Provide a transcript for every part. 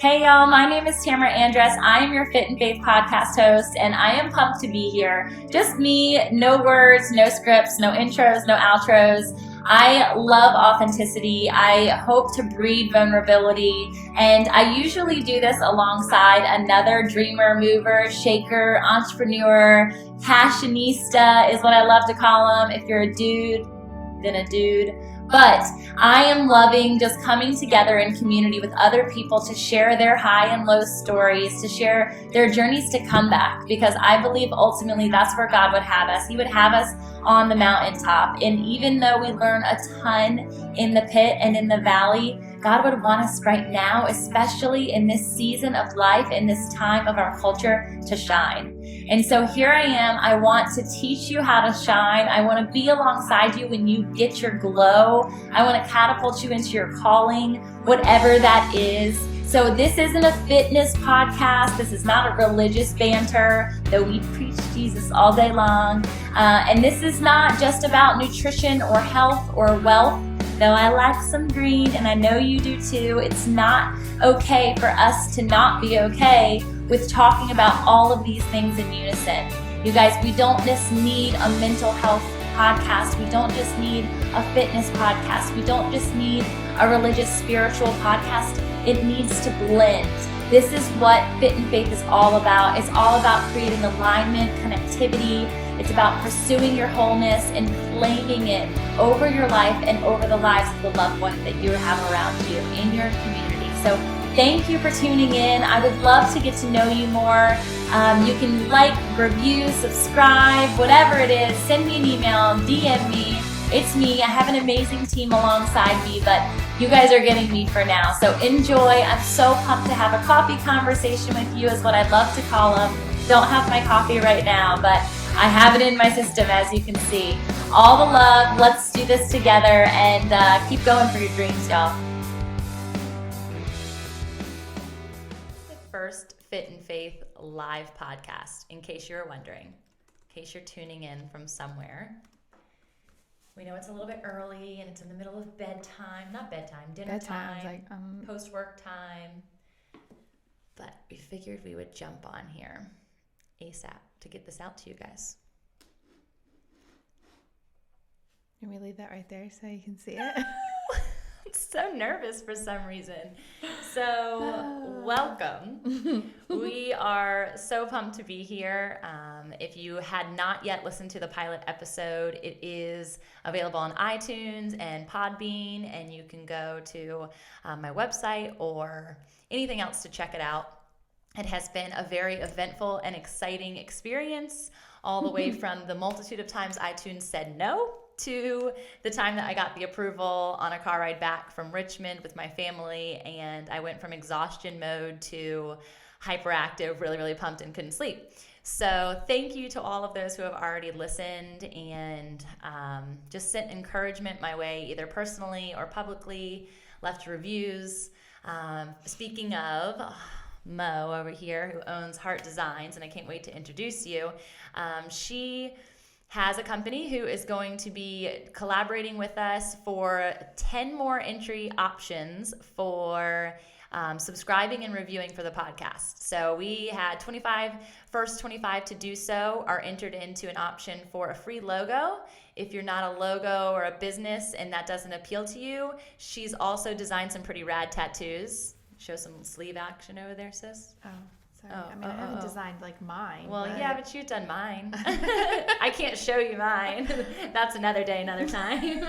Hey y'all, my name is Tamara Andress. I am your Fit and Faith podcast host, and I am pumped to be here. Just me, no words, no scripts, no intros, no outros. I love authenticity. I hope to breed vulnerability, and I usually do this alongside another dreamer, mover, shaker, entrepreneur, passionista is what I love to call them. If you're a dude, then a dude. But I am loving just coming together in community with other people to share their high and low stories, to share their journeys to come back, because I believe ultimately that's where God would have us. He would have us on the mountaintop. And even though we learn a ton in the pit and in the valley, God would want us right now, especially in this season of life, in this time of our culture, to shine. And so here I am. I want to teach you how to shine. I want to be alongside you when you get your glow. I want to catapult you into your calling, whatever that is. So this isn't a fitness podcast. This is not a religious banter, though we preach Jesus all day long. And this is not just about nutrition or health or wealth, though I like some green, and I know you do too. It's not okay for us to not be okay with talking about all of these things in unison. You guys, we don't just need a mental health podcast. We don't just need a fitness podcast. We don't just need a religious, spiritual podcast. It needs to blend. This is what Fit and Faith is all about. It's all about creating alignment, connectivity. It's about pursuing your wholeness and claiming it over your life and over the lives of the loved ones that you have around you in your community. So thank you for tuning in. I would love to get to know you more. You can like, review, subscribe, whatever it is. Send me an email, DM me. It's me. I have an amazing team alongside me, but you guys are getting me for now. So enjoy. I'm so pumped to have a coffee conversation with you, is what I'd love to call them. Don't have my coffee right now, but I have it in my system, as you can see. All the love. Let's do this together and keep going for your dreams, y'all. The first Fit and Faith live podcast, in case you're wondering, in case you're tuning in from somewhere. We know it's a little bit early and it's in the middle of bedtime, not bedtime, dinner time, like, post-work time. But we figured we would jump on here ASAP to get this out to you guys. Can we leave that right there so you can see it? I'm so nervous for some reason. So welcome. We are so pumped to be here. If you had not yet listened to the pilot episode, it is available on iTunes and Podbean, and you can go to my website or anything else to check it out. It has been a very eventful and exciting experience, all the way from the multitude of times iTunes said no to the time that I got the approval on a car ride back from Richmond with my family, and I went from exhaustion mode to hyperactive, really, really pumped and couldn't sleep. So thank you to all of those who have already listened and just sent encouragement my way, either personally or publicly, left reviews. Speaking of Mo over here, who owns Hart Designs, and I can't wait to introduce you. She has a company who is going to be collaborating with us for 10 more entry options for subscribing and reviewing for the podcast. So we had 25, first 25 to do so are entered into an option for a free logo. If you're not a logo or a business and that doesn't appeal to you, she's also designed some pretty rad tattoos. Show some sleeve action over there, sis. Oh, sorry. I haven't designed like mine. Well, yeah, but you've done mine. I can't show you mine. That's another day, another time.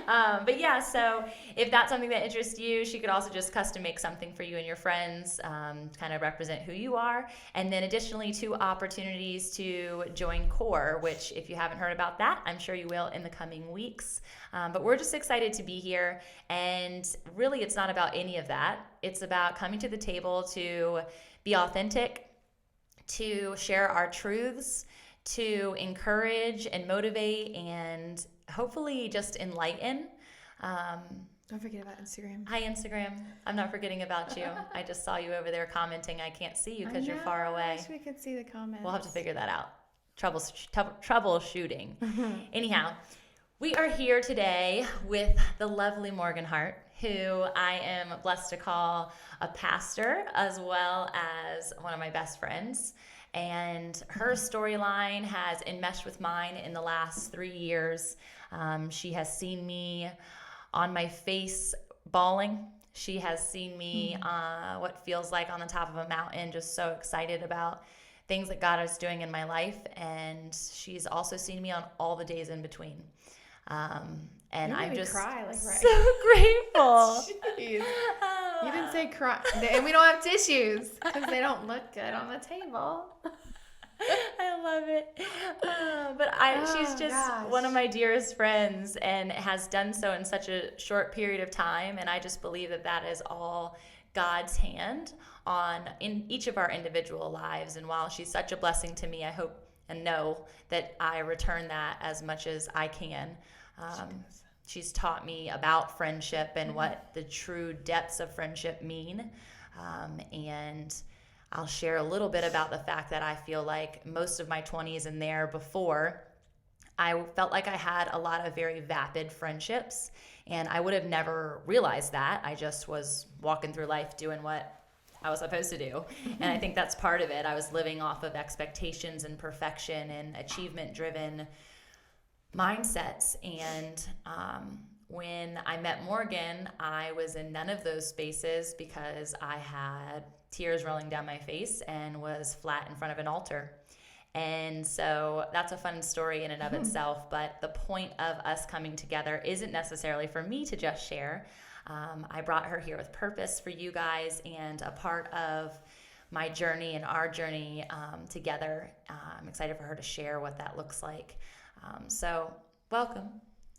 But yeah, so if that's something that interests you, she could also just custom make something for you and your friends, kind of represent who you are. And then additionally, 2 opportunities to join CORE, which if you haven't heard about that, I'm sure you will in the coming weeks. But we're just excited to be here. And really, it's not about any of that. It's about coming to the table to be authentic, to share our truths, to encourage and motivate, and hopefully just enlighten. Don't forget about Instagram. Hi, Instagram. I'm not forgetting about you. I just saw you over there commenting. I can't see you because you're far away. I wish we could see the comments. We'll have to figure that out. Troubleshooting. Anyhow, we are here today with the lovely Morgan Hart, who I am blessed to call a pastor as well as one of my best friends. And her storyline has enmeshed with mine in the last 3 years. She has seen me on my face bawling. She has seen me what feels like on the top of a mountain, just so excited about things that God is doing in my life. And she's also seen me on all the days in between. And I'm just cry, like, right. so grateful. Jeez. You didn't say cry. And we don't have tissues because they don't look good on the table. I love it. She's just one of my dearest friends and has done so in such a short period of time. And I just believe that that is all God's hand in each of our individual lives. And while she's such a blessing to me, I hope and know that I return that as much as I can. She's taught me about friendship and what the true depths of friendship mean. And I'll share a little bit about the fact that I feel like most of my 20s and there before, I felt like I had a lot of very vapid friendships, and I would have never realized that. I just was walking through life doing what I was supposed to do. And I think that's part of it. I was living off of expectations and perfection and achievement-driven mindsets. And when I met Morgan, I was in none of those spaces because I had tears rolling down my face and was flat in front of an altar. And so that's a fun story in and of itself. But the point of us coming together isn't necessarily for me to just share. I brought her here with purpose for you guys and a part of my journey and our journey together. I'm excited for her to share what that looks like. So welcome.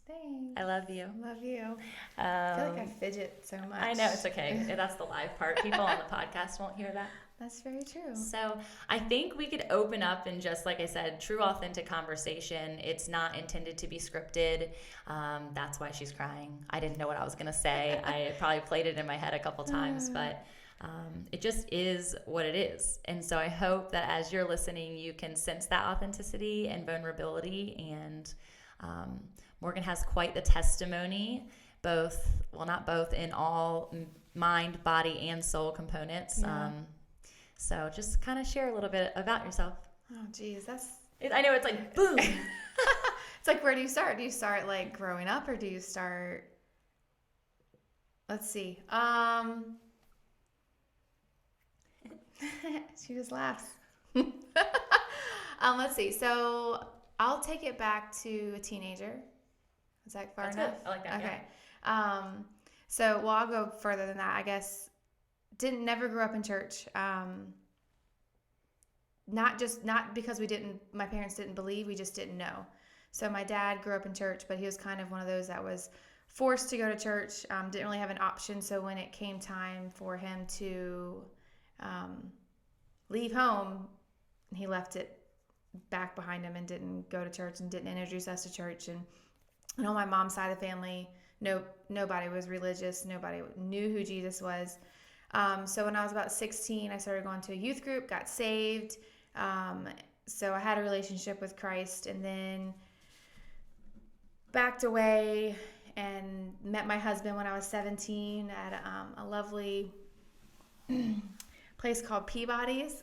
Thanks. I love you. Love you. I feel like I fidget so much. I know, it's okay. That's the live part. People on the podcast won't hear that. That's very true. So I think we could open up in just, like I said, true, authentic conversation. It's not intended to be scripted. That's why she's crying. I didn't know what I was going to say. I probably played it in my head a couple times, but it just is what it is. And so I hope that as you're listening, you can sense that authenticity and vulnerability. And Morgan has quite the testimony, not both, in all mind, body, and soul components. Yeah. So just kind of share a little bit about yourself. Oh, geez. I know, it's like, boom. It's like, where do you start? Do you start, like, growing up, or do you start, let's see. She just laughs. Let's see. So I'll take it back to a teenager. Is that far That's enough? good. I like that. Okay. Yeah. So I'll go further than that, I guess. Never grew up in church. Not because my parents didn't believe, we just didn't know. So my dad grew up in church, but he was kind of one of those that was forced to go to church, didn't really have an option. So when it came time for him to leave home, he left it back behind him and didn't go to church and didn't introduce us to church. And on my mom's side of the family, nobody was religious. Nobody knew who Jesus was. So when I was about 16, I started going to a youth group, got saved. So I had a relationship with Christ, and then backed away and met my husband when I was 17 at a lovely place called Peabody's.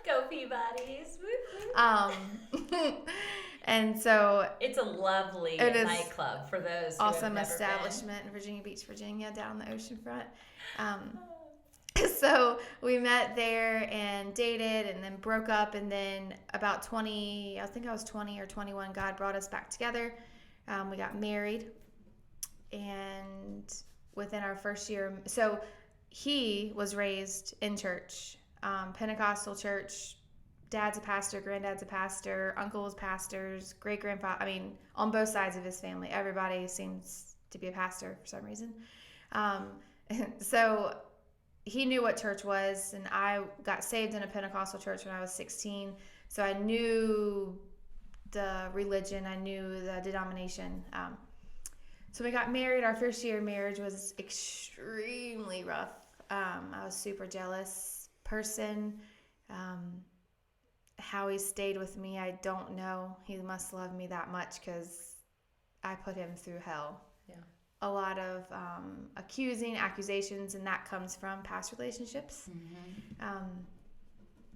Go Peabody's. And so it's a lovely nightclub for those who awesome have never establishment in Virginia Beach, Virginia, down the ocean front. So we met there and dated, and then broke up, and then about 20, I think I was 20 or 21, God brought us back together. We got married, and within our first year, so he was raised in church, Pentecostal church. Dad's a pastor, granddad's a pastor, uncles pastors, great-grandfather, on both sides of his family, everybody seems to be a pastor for some reason. So he knew what church was, and I got saved in a Pentecostal church when I was 16. So I knew the religion, I knew the denomination. So we got married. Our first year of marriage was extremely rough. I was super jealous person. How he stayed with me, I don't know. He must love me that much because I put him through hell. Yeah. a lot of accusations, and that comes from past relationships.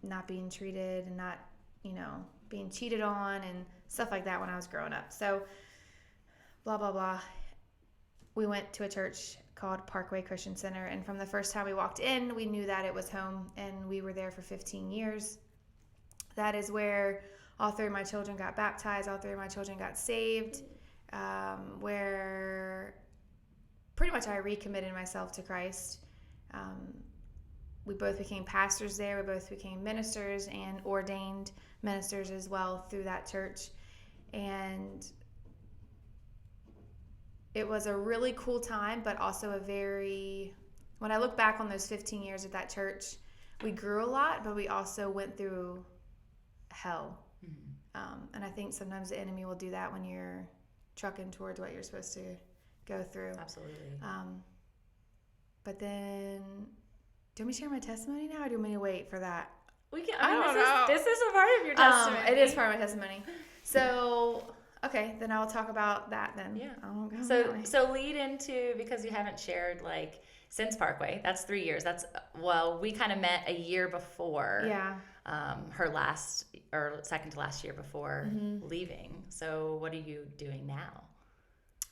Not being treated and not, being cheated on and stuff like that when I was growing up. So, blah, blah, blah. We went to a church called Parkway Christian Center, and from the first time we walked in, we knew that it was home, and we were there for 15 years. That is where all three of my children got baptized, all three of my children got saved, where pretty much I recommitted myself to Christ. We both became pastors there. We both became ministers and ordained ministers as well through that church. And it was a really cool time, but also when I look back on those 15 years at that church, we grew a lot, but we also went through hell. And I think sometimes the enemy will do that when you're trucking towards what you're supposed to go through. Absolutely. But then, do you want me to share my testimony now, or do you want me to wait for that? We can. I don't know. This is a part of your testimony. It is part of my testimony. So, okay, then I'll talk about that then. Yeah. So lead into, because you haven't shared since Parkway. That's 3 years. We kind of met a year before. Yeah. Her second to last year before leaving. So what are you doing now?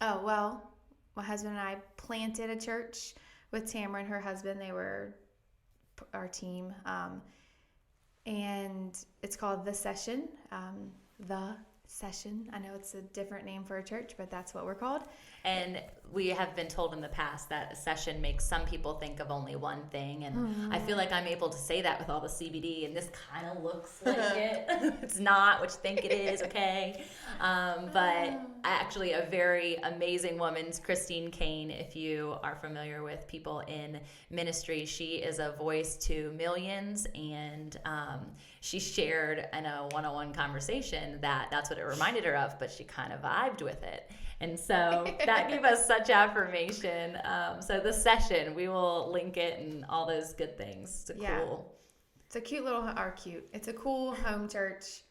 Oh, well, my husband and I planted a church with Tamara and her husband. They were our team. And it's called The Session. The Session. I know it's a different name for a church, but that's what we're called. And we have been told in the past that a session makes some people think of only one thing. And I feel like I'm able to say that with all the CBD, and this kind of looks like it. It's not what you think it is, okay? But actually a very amazing woman, Christine Kane, if you are familiar with people in ministry. She is a voice to millions, and she shared in a one-on-one conversation that's what it reminded her of, but she kind of vibed with it. And so that gave us such affirmation. So The Session, we will link it and all those good things. It's cool. It's a cute it's a cool home church.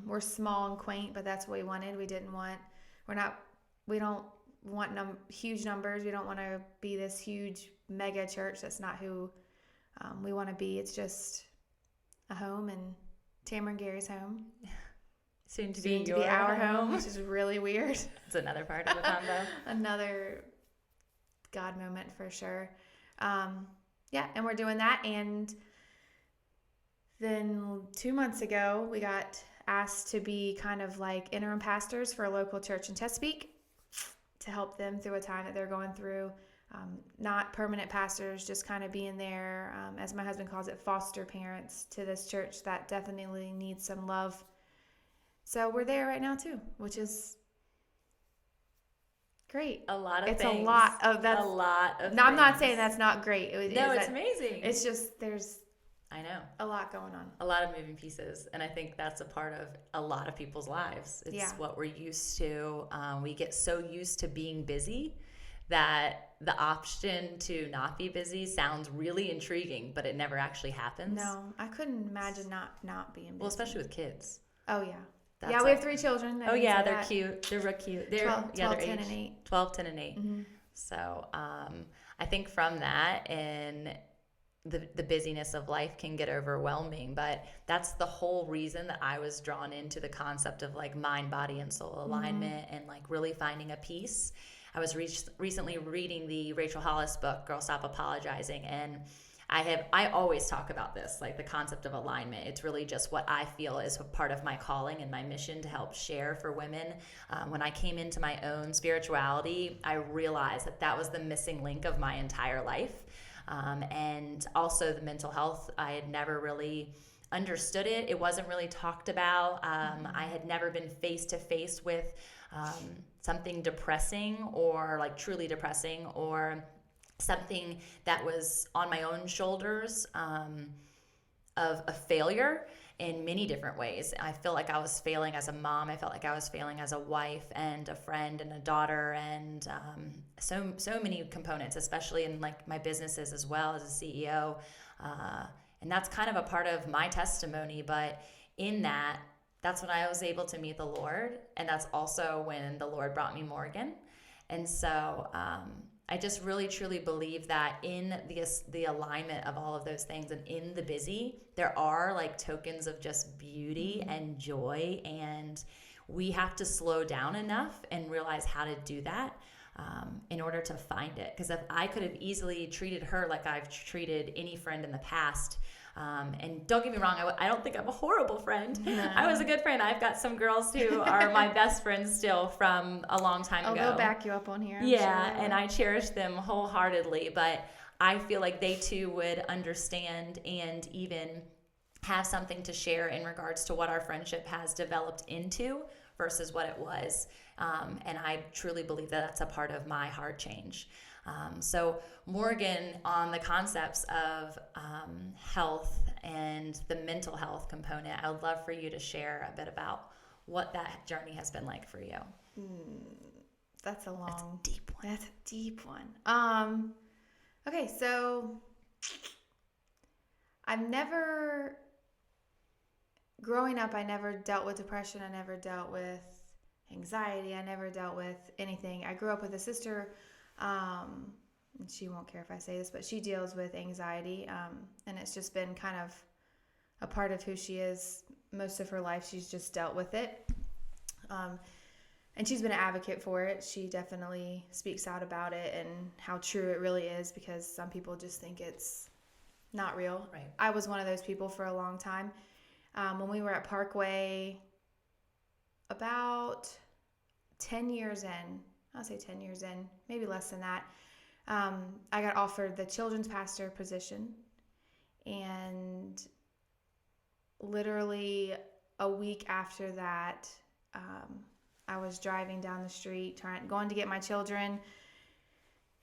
We're small and quaint, but that's what we wanted. We don't want huge numbers. We don't want to be this huge mega church. That's not who we want to be. It's just a home, and Tamara and Gary's home. Soon to be our home, which is really weird. It's another part of the combo. Another God moment for sure. And we're doing that. And then 2 months ago, we got asked to be kind of like interim pastors for a local church in Chesapeake to help them through a time that they're going through. Not permanent pastors, just kind of being there, as my husband calls it, foster parents to this church that definitely needs some love. So we're there right now too, which is great. A lot of things. It's a lot of that. A lot of No, I'm not saying that's not great. It's amazing. It's just there's I know. A lot going on. A lot of moving pieces. And I think that's a part of a lot of people's lives. It's what we're used to. We get so used to being busy that the option to not be busy sounds really intriguing, but it never actually happens. No, I couldn't imagine not being busy. Well, especially with kids. Oh, yeah. We have 3 children. They're cute. They're real cute. They're 12, 10, and 8. 12, 10, and 8. Mm-hmm. So I think from that, and the busyness of life can get overwhelming, but that's the whole reason that I was drawn into the concept of mind, body, and soul alignment, and really finding a peace. I was recently reading the Rachel Hollis book, Girl Stop Apologizing, and I always talk about this, the concept of alignment. It's really just what I feel is a part of my calling and my mission to help share for women. When I came into my own spirituality, I realized that was the missing link of my entire life. And also the mental health, I had never really understood it. It wasn't really talked about. I had never been face to face with something depressing or truly depressing, or something that was on my own shoulders, of a failure in many different ways. I feel like I was failing as a mom. I felt like I was failing as a wife and a friend and a daughter, and so many components, especially in my businesses as well as a CEO. And that's kind of a part of my testimony. But in that's when I was able to meet the Lord, and that's also when the Lord brought me Morgan. And so I just really truly believe that in the alignment of all of those things and in the busy, there are like tokens of just beauty and joy, and we have to slow down enough and realize how to do that in order to find it. Because if I could have easily treated her like I've treated any friend in the past, and don't get me wrong, I don't think I'm a horrible friend. No. I was a good friend. I've got some girls who are my best friends still from a long time ago. They'll back you up on here. I'm yeah, sure. And I cherish them wholeheartedly, but I feel like they too would understand and even have something to share in regards to what our friendship has developed into versus what it was. And I truly believe that that's a part of my heart change. So Morgan, on the concepts of health and the mental health component, I would love for you to share a bit about what that journey has been like for you. That's a deep one. That's a deep one. Okay, so growing up, I never dealt with depression. I never dealt with anxiety. I never dealt with anything. I grew up with a sister, and she won't care if I say this, but she deals with anxiety, and it's just been kind of a part of who she is most of her life. She's just dealt with it, and she's been an advocate for it. She definitely speaks out about it and how true it really is, because some people just think it's not real. Right. I was one of those people for a long time. When we were at Parkway, about 10 years in, I'll say 10 years in, maybe less than that, I got offered the children's pastor position, and literally a week after that, I was driving down the street going to get my children,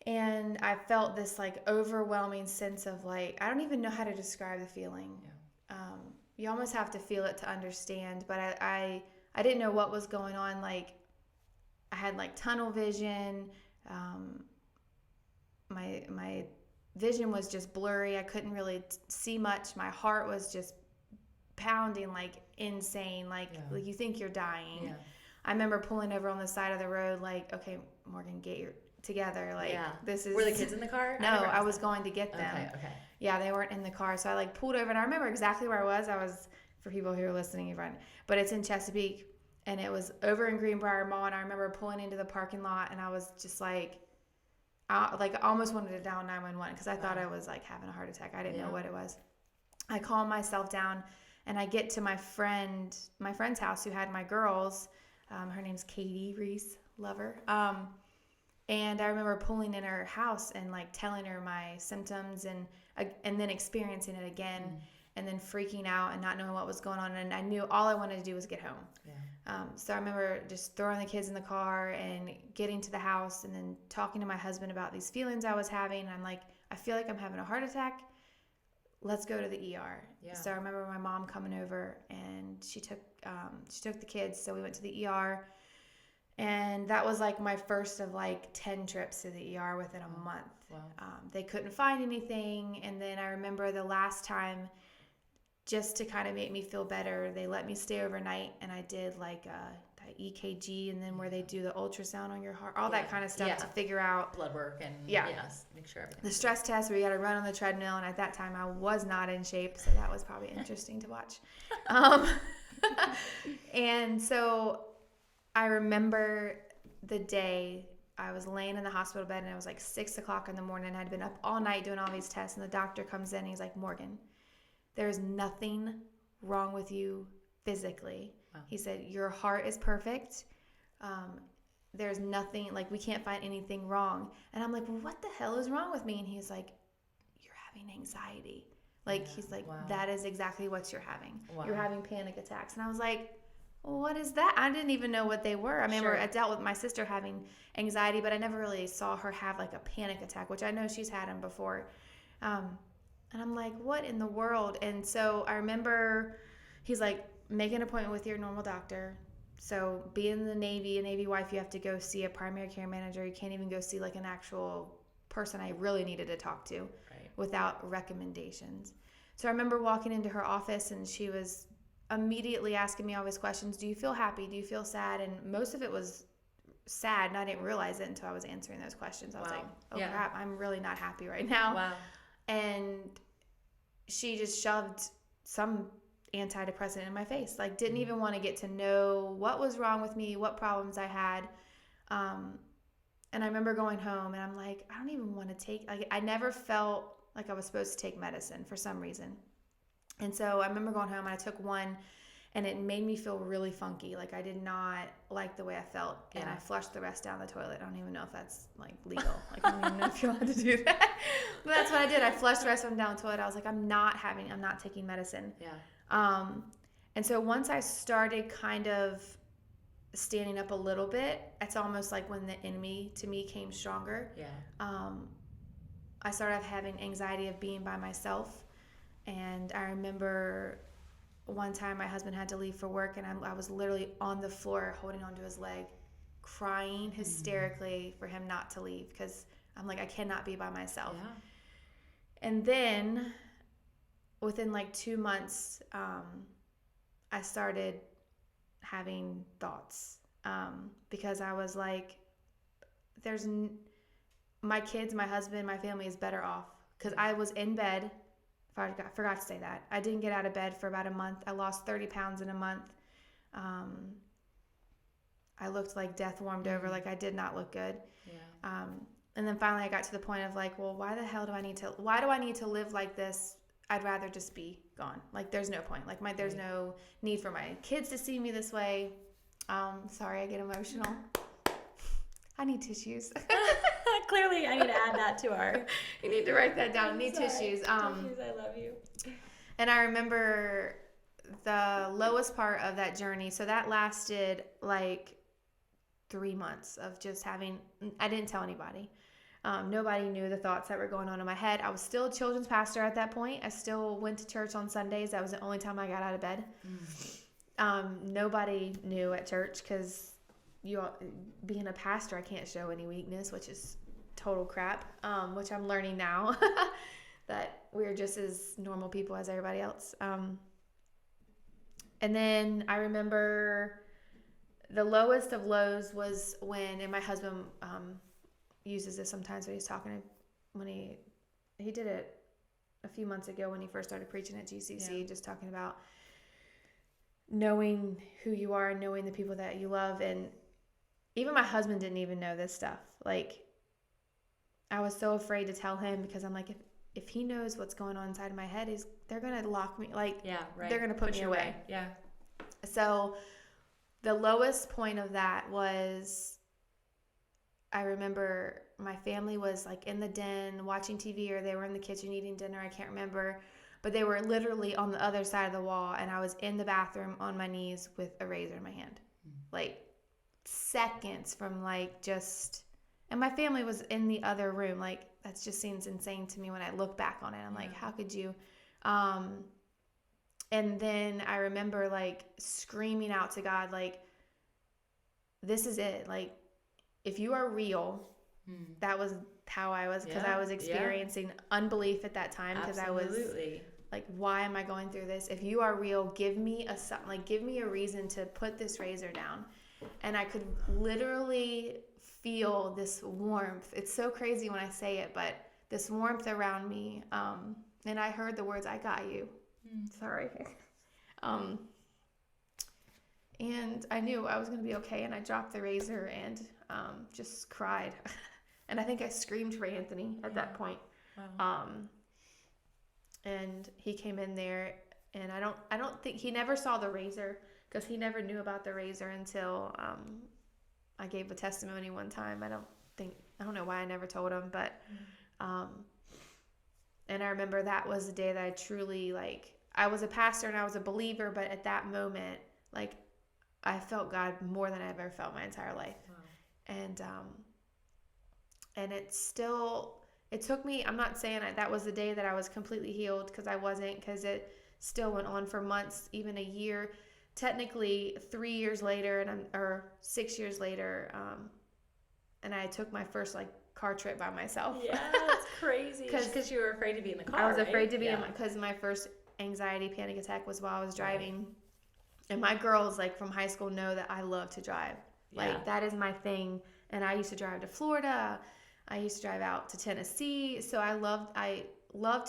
and I felt this like overwhelming sense of like, I don't even know how to describe the feeling. Yeah. You almost have to feel it to understand, but I didn't know what was going on. Like, I had like tunnel vision. My vision was just blurry. I couldn't really see much. My heart was just pounding like insane. Like you think you're dying. Yeah. I remember pulling over on the side of the road like, okay, Morgan, get your together. Like, this is... Were the kids in the car? No, I was going to get them. Okay. Yeah, they weren't in the car. So I like pulled over, and I remember exactly where I was, for people who are listening, but it's in Chesapeake, and it was over in Greenbrier Mall, and I remember pulling into the parking lot, and I was just like, I almost wanted to dial 911 because I thought I was like having a heart attack. I didn't know what it was. I calm myself down, and I get to my friend's house who had my girls. Her name's Katie Reese, love her. And I remember pulling in her house and like telling her my symptoms and then experiencing it again, and then freaking out and not knowing what was going on. And I knew all I wanted to do was get home. Yeah. So I remember just throwing the kids in the car and getting to the house and then talking to my husband about these feelings I was having. And I'm like, I feel like I'm having a heart attack. Let's go to the ER. Yeah. So I remember my mom coming over, and she took the kids. So we went to the ER, and that was like my first of like 10 trips to the ER within a month. Wow. They couldn't find anything. And then I remember the last time, just to kind of make me feel better, they let me stay overnight, and I did like a EKG, and then where they do the ultrasound on your heart, all that kind of stuff to figure out blood work and make sure everything. The stress test where you got to run on the treadmill, and at that time I was not in shape, so that was probably interesting to watch. And so I remember the day I was laying in the hospital bed, and it was like 6:00 in the morning. I'd been up all night doing all these tests, and the doctor comes in, and he's like, Morgan, there's nothing wrong with you physically. Wow. He said, your heart is perfect. There's nothing, like, we can't find anything wrong. And I'm like, well, what the hell is wrong with me? And he's like, you're having anxiety. Like, he's like, that is exactly what you're having. Wow. You're having panic attacks. And I was like, well, what is that? I didn't even know what they were. I remember I dealt with my sister having anxiety, but I never really saw her have like a panic attack, which I know she's had them before. And I'm like, what in the world? And so I remember he's like, make an appointment with your normal doctor. So being in the Navy, a Navy wife, you have to go see a primary care manager. You can't even go see like an actual person I really needed to talk to without recommendations. So I remember walking into her office, and she was immediately asking me all these questions. Do you feel happy? Do you feel sad? And most of it was sad, and I didn't realize it until I was answering those questions. I was like, oh Yeah. crap, I'm really not happy right now. Wow. And she just shoved some antidepressant in my face. Like, didn't even want to get to know what was wrong with me, what problems I had. And I remember going home and I'm like, I don't even want to take, like, I never felt like I was supposed to take medicine for some reason. And so I remember going home and I took one and it made me feel really funky. Like, I did not like the way I felt. And I flushed the rest down the toilet. I don't even know if that's like legal. Like, I don't even know if you're allowed to do that. But that's what I did. I flushed the rest of them down the toilet. I was like, I'm not taking medicine. Yeah. And so once I started kind of standing up a little bit, it's almost like when the enemy to me came stronger. Yeah. I started having anxiety of being by myself. And I remember one time my husband had to leave for work and I was literally on the floor holding onto his leg, crying hysterically for him not to leave, because I'm like, I cannot be by myself. Yeah. And then within like 2 months, I started having thoughts, because I was like, my kids, my husband, my family is better off, because I was in bed. I forgot to say that. I didn't get out of bed for about a month. I lost 30 pounds in a month. I looked like death warmed over. Like, I did not look good. Yeah. And then finally I got to the point of like, well, why do I need to live like this? I'd rather just be gone. Like, there's no point. Like, there's no need for my kids to see me this way. Sorry, I get emotional. I need tissues. Clearly, I need to add that to our. You need to write that down. Need tissues. Tissues, I love you. And I remember the lowest part of that journey. So that lasted like 3 months of just having. I didn't tell anybody. Nobody knew the thoughts that were going on in my head. I was still a children's pastor at that point. I still went to church on Sundays. That was the only time I got out of bed. Nobody knew at church, because being a pastor, I can't show any weakness, which is total crap, which I'm learning now, that we're just as normal people as everybody else. And then I remember the lowest of lows was and my husband uses this sometimes when he's talking, when he did it a few months ago when he first started preaching at GCC, just talking about knowing who you are and knowing the people that you love. And even my husband didn't even know this stuff. Like, I was so afraid to tell him, because I'm like, if he knows what's going on inside of my head, they're going to lock me. Like, they're going to put me away. Yeah. So the lowest point of that was, I remember my family was like in the den watching TV, or they were in the kitchen eating dinner. I can't remember, but they were literally on the other side of the wall, and I was in the bathroom on my knees with a razor in my hand, like seconds from like just, and my family was in the other room. Like, that just seems insane to me when I look back on it. I'm like, how could you? And then I remember like screaming out to God, like, this is it. Like, if you are real, that was how I was, because I was experiencing unbelief at that time, because I was like, why am I going through this? If you are real, give me a reason to put this razor down. And I could literally feel this warmth. It's so crazy when I say it, but this warmth around me. And I heard the words, "I got you." Sorry. And I knew I was going to be okay. And I dropped the razor and just cried. And I think I screamed for Anthony at that point. Wow. And he came in there, and I don't think he never saw the razor, because he never knew about the razor until I gave a testimony one time. I don't know why I never told him, but and I remember that was the day that I truly, like, I was a pastor and I was a believer, but at that moment, like, I felt God more than I've ever felt my entire life. Wow. And it took me, I'm not saying that was the day that I was completely healed, because I wasn't, because it still went on for months, even a year, technically 3 years later, or 6 years later, and I took my first like car trip by myself. Yeah, that's crazy. Because you were afraid to be in the car. I was afraid to be because my first anxiety panic attack was while I was driving. And my girls, like, from high school know that I love to drive. Like, that is my thing. And I used to drive to Florida. I used to drive out to Tennessee. So I love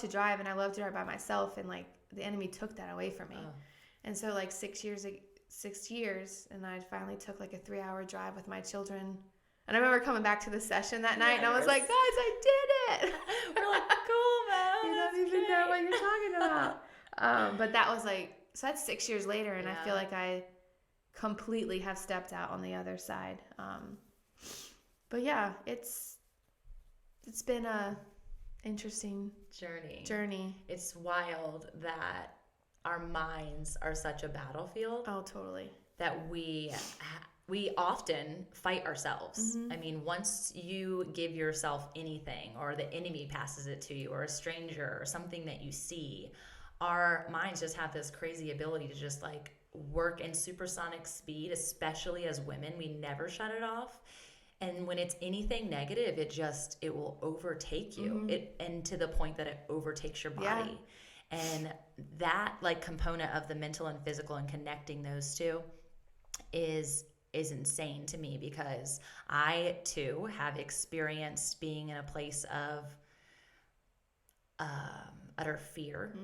to drive, and I love to drive by myself. And like, the enemy took that away from me. And so like 6 years, and I finally took like a 3-hour drive with my children. And I remember coming back to the session that night, and I was like, guys, I did it. We're like, cool, man. You don't even know what you're talking about. But that was like, so that's 6 years later, and I feel like I completely have stepped out on the other side. But yeah, it's been a interesting journey. It's wild that our minds are such a battlefield. Oh, totally. That we often fight ourselves. I mean, once you give yourself anything, or the enemy passes it to you, or a stranger, or something that you see, our minds just have this crazy ability to just like work in supersonic speed, especially as women. We never shut it off. And when it's anything negative, it will overtake you. And to the point that it overtakes your body. And that like component of the mental and physical and connecting those two is insane to me, because I too have experienced being in a place of utter fear.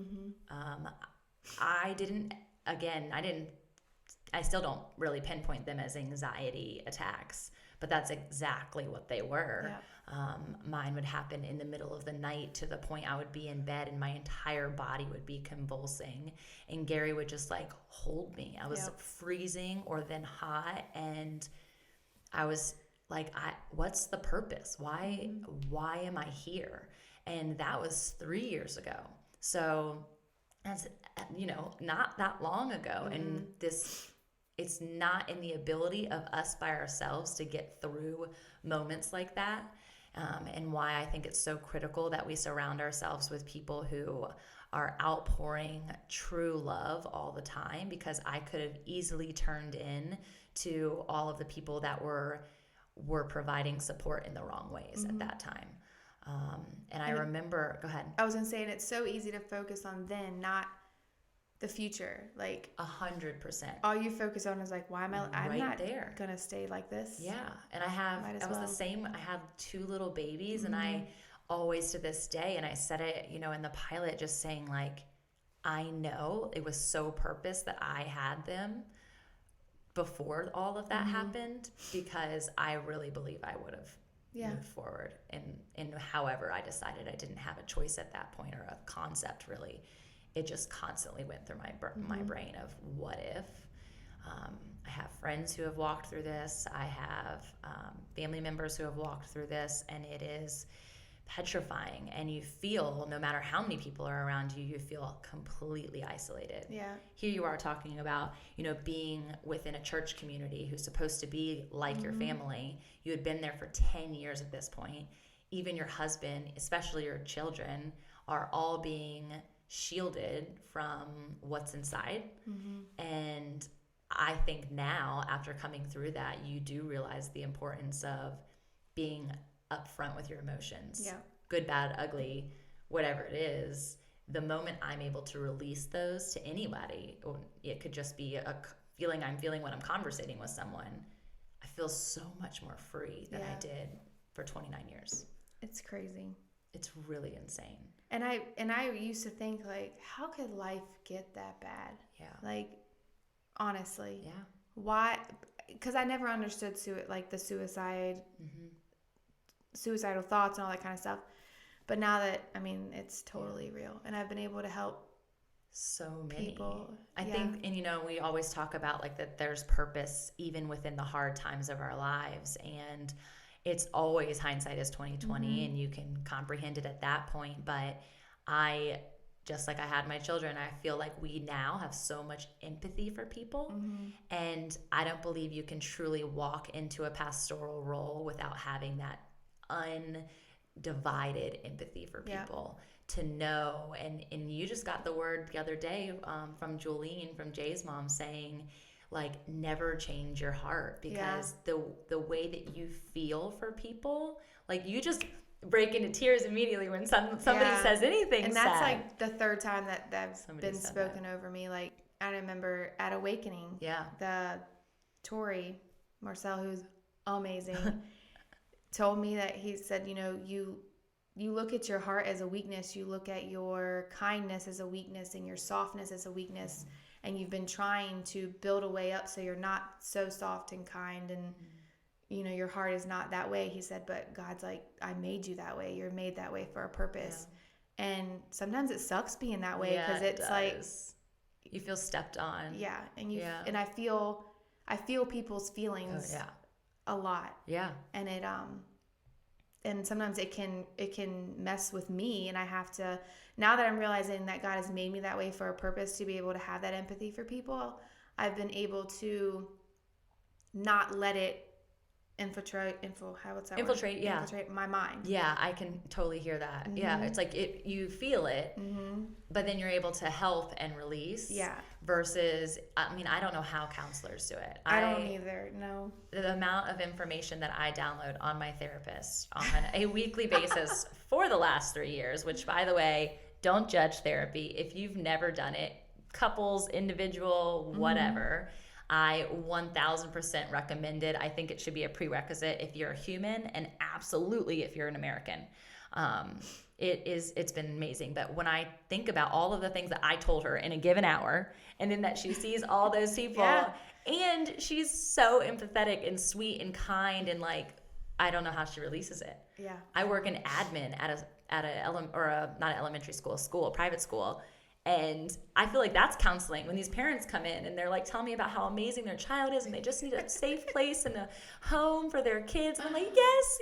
I still don't really pinpoint them as anxiety attacks, but that's exactly what they were. Mine would happen in the middle of the night, to the point I would be in bed and my entire body would be convulsing, and Gary would just like hold me. I was freezing or then hot, and I was like, what's the purpose? Why am I here? And that was 3 years ago. So that's, not that long ago. And it's not in the ability of us by ourselves to get through moments like that. And why I think it's so critical that we surround ourselves with people who are outpouring true love all the time, because I could have easily turned in to all of the people that were providing support in the wrong ways at that time. And I remember, go ahead. I was going to say, and it's so easy to focus on then, not the future. Like 100%. All you focus on is like, why am I'm not there gonna stay like this. Yeah. And I was the same. I had 2 little babies, and I always, to this day, and I said it, in the pilot, just saying like, I know it was so purpose that I had them before all of that happened, because I really believe I would have moved forward. And however I decided, I didn't have a choice at that point, or a concept really. It just constantly went through my brain of what if. I have friends who have walked through this. I have family members who have walked through this, and it is petrifying. And you feel, no matter how many people are around you, you feel completely isolated. Yeah. Here you are talking about, being within a church community who's supposed to be like your family. You had been there for 10 years at this point. Even your husband, especially your children, are all being shielded from what's inside. And I think now, after coming through that, you do realize the importance of being upfront with your emotions. Good, bad, ugly, whatever it is. The moment I'm able to release those to anybody, or it could just be a feeling I'm feeling when I'm conversating with someone, I feel so much more free than I did for 29 years. It's crazy. It's really insane. And I used to think, like, how could life get that bad? Yeah. Like, honestly. Yeah. Why? Because I never understood the suicidal thoughts and all that kind of stuff. But now that, it's totally real. And I've been able to help so many people. I think, and we always talk about like that there's purpose even within the hard times of our lives. And it's always hindsight is 2020, and you can comprehend it at that point. But just like I had my children, I feel like we now have so much empathy for people. And I don't believe you can truly walk into a pastoral role without having that undivided empathy for people to know. And you just got the word the other day from Julene, from Jay's mom, saying, like, never change your heart, because the way that you feel for people, like, you just break into tears immediately when somebody says anything. And that's like the third time that's Somebody been spoken over me. Like, I remember at Awakening, Yeah. the Tori Marcel, who's amazing, told me that he said, you look at your heart as a weakness, you look at your kindness as a weakness and your softness as a weakness, and you've been trying to build a way up so you're not so soft and kind, and your heart is not that way. He said, but God's like, I made you that way. You're made that way for a purpose. Yeah. And sometimes it sucks being that way, because it's like you feel stepped on. Yeah, and and I feel people's feelings a lot. Yeah. And it and sometimes it can mess with me, and I have to, now that I'm realizing that God has made me that way for a purpose, to be able to have that empathy for people, I've been able to not let it infiltrate my mind. Yeah, I can totally hear that. Mm-hmm. Yeah, it's like you feel it, but then you're able to help and release. Yeah. Versus, I mean, I don't know how counselors do it. I don't either. No. The amount of information that I download on my therapist on a weekly basis for the last 3 years, which, by the way, don't judge therapy. If you've never done it, couples, individual, whatever, I 1000% recommend it. I think it should be a prerequisite if you're a human, and absolutely if you're an American. It's been amazing. But when I think about all of the things that I told her in a given hour, and then that she sees all those people, and she's so empathetic and sweet and kind, and like, I don't know how she releases it. Yeah. I work in admin at a private school. And I feel like that's counseling, when these parents come in and they're like, tell me about how amazing their child is, and they just need a safe place and a home for their kids. And I'm like, yes,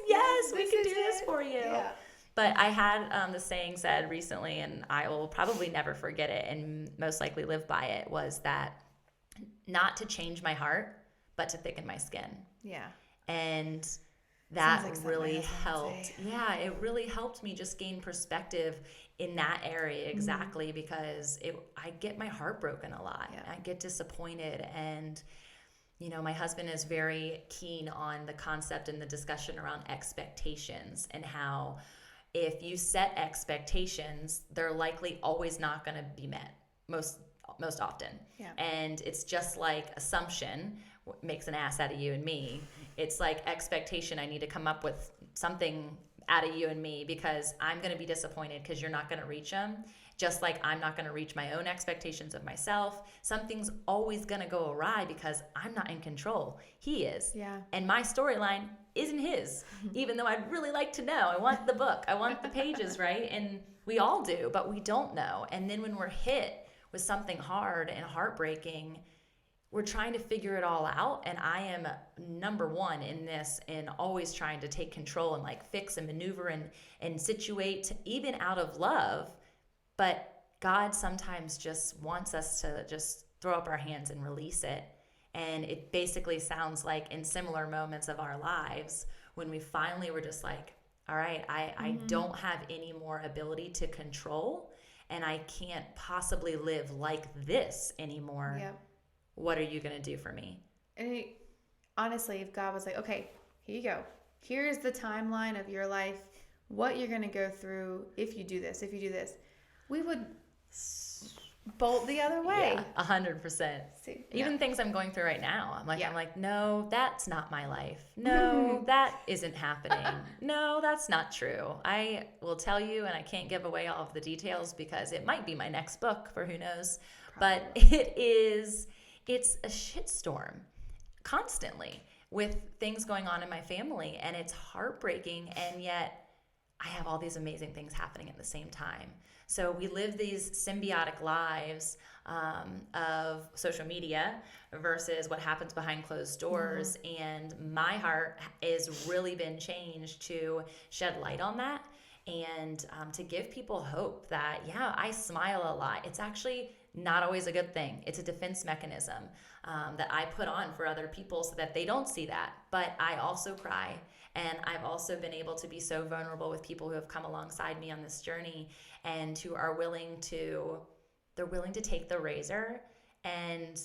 we can do this for you. Yeah. But I had the saying said recently, and I will probably never forget it and most likely live by it, was that not to change my heart, but to thicken my skin. Yeah. And that really helped. Yeah, it really helped me just gain perspective in that area, exactly, because I get my heart broken a lot. Yeah. I get disappointed, and my husband is very keen on the concept and the discussion around expectations, and how if you set expectations, they're likely always not going to be met most often. Yeah. And it's just like assumption makes an ass out of you and me. It's like expectation. I need to come up with something out of you and me, because I'm going to be disappointed because you're not going to reach them. Just like I'm not going to reach my own expectations of myself. Something's always going to go awry because I'm not in control. He is. Yeah. And my storyline isn't his, even though I'd really like to know. I want the book. I want the pages, right? And we all do, but we don't know. And then when we're hit with something hard and heartbreaking, we're trying to figure it all out. And I am number one in this, and always trying to take control and like fix and maneuver and situate, even out of love. But God sometimes just wants us to just throw up our hands and release it. And it basically sounds like in similar moments of our lives, when we finally were just like, all right, I don't have any more ability to control, and I can't possibly live like this anymore. Yep. What are you going to do for me? And honestly, if God was like, okay, here you go. Here's the timeline of your life, what you're going to go through if you do this, we would bolt the other way. Yeah, 100%. Even things I'm going through right now. I'm like, no, that's not my life. No, that isn't happening. No, that's not true. I will tell you, and I can't give away all of the details because it might be my next book, for who knows. Probably. But it's a shitstorm constantly with things going on in my family, and it's heartbreaking, and yet I have all these amazing things happening at the same time. So we live these symbiotic lives of social media versus what happens behind closed doors. Mm-hmm. And my heart has really been changed to shed light on that, and to give people hope that, I smile a lot. It's actually not always a good thing. It's a defense mechanism that I put on for other people so that they don't see that. But I also cry. And I've also been able to be so vulnerable with people who have come alongside me on this journey, and who are willing to take the razor and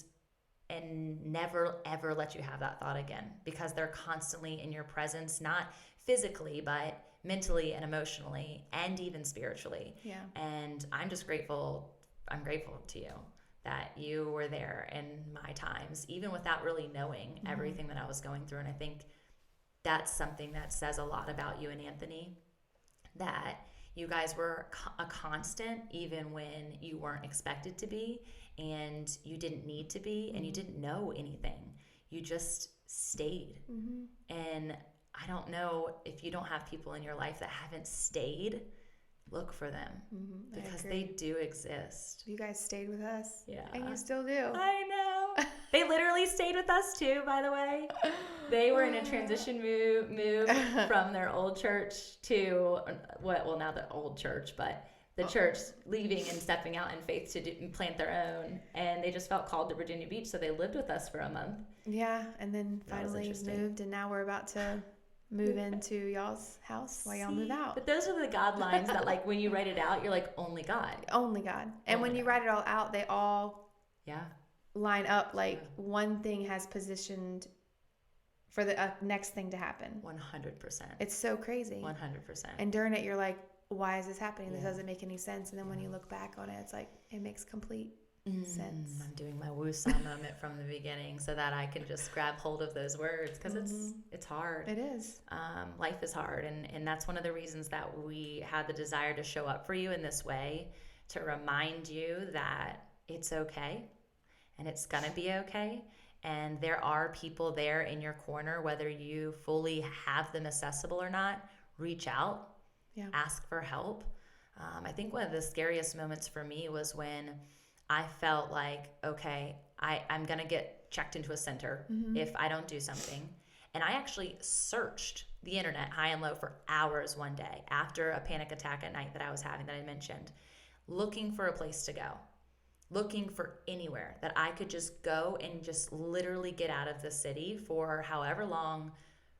never ever let you have that thought again, because they're constantly in your presence, not physically, but mentally and emotionally and even spiritually. Yeah. And I'm just grateful. I'm grateful to you that you were there in my times, even without really knowing everything that I was going through. And I think that's something that says a lot about you and Anthony, that you guys were a constant even when you weren't expected to be, and you didn't need to be, and you didn't know anything. You just stayed. And I don't know if you don't have people in your life that haven't stayed, look for them, because they do exist. You guys stayed with us. Yeah. And you still do. I know. They literally stayed with us too, by the way. They were in a transition move from their old church to now the old church, but the church, leaving and stepping out in faith to plant their own, and they just felt called to Virginia Beach, so they lived with us for a month. Yeah, and then finally moved, and now we're about to move into y'all's house while y'all move out. But those are the God lines that, like, when you write it out, you're like, only God. Only God. And when you write it all out, they all line up. Like, one thing has positioned for the next thing to happen. 100%. It's so crazy. 100%. And during it, you're like, why is this happening? This doesn't make any sense. And then when you look back on it, it's like, it makes complete sense. I'm doing my woo-saw moment from the beginning so that I can just grab hold of those words, because it's hard. It is. Life is hard, and that's one of the reasons that we had the desire to show up for you in this way, to remind you that it's okay, and it's gonna be okay, and there are people there in your corner, whether you fully have them accessible or not. Reach out, ask for help. I think one of the scariest moments for me was when I felt like, okay, I'm going to get checked into a center if I don't do something. And I actually searched the internet high and low for hours one day after a panic attack at night that I was having, that I mentioned, looking for a place to go, looking for anywhere that I could just go and just literally get out of the city for however long,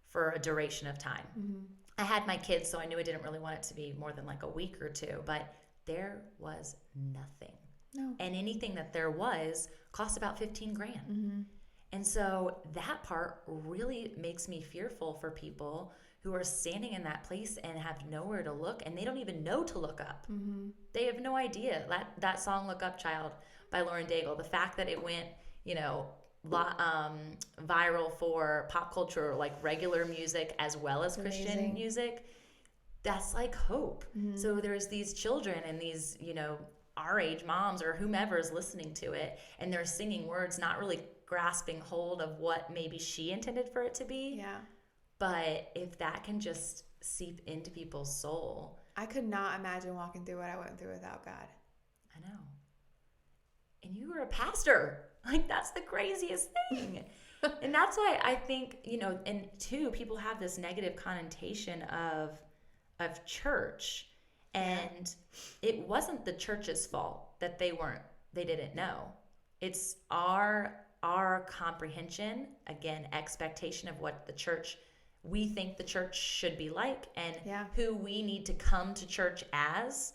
for a duration of time. I had my kids, so I knew I didn't really want it to be more than like a week or two, but there was nothing. No. And anything that there was cost about $15,000. And so that part really makes me fearful for people who are standing in that place and have nowhere to look, and they don't even know to look up. They have no idea. That song "Look Up Child" by Lauren Daigle, the fact that it went, viral for pop culture, like regular music as well as Christian music, that's like hope. So there's these children and these, our age moms or whomever is listening to it, and they're singing words not really grasping hold of what maybe she intended for it to be. Yeah. But if that can just seep into people's soul. I could not imagine walking through what I went through without God. I know. And you were a pastor. Like, that's the craziest thing. And that's why I think, and two, people have this negative connotation of church. And it wasn't the church's fault that they didn't know. It's our comprehension, again, expectation of what we think the church should be like, and who we need to come to church as.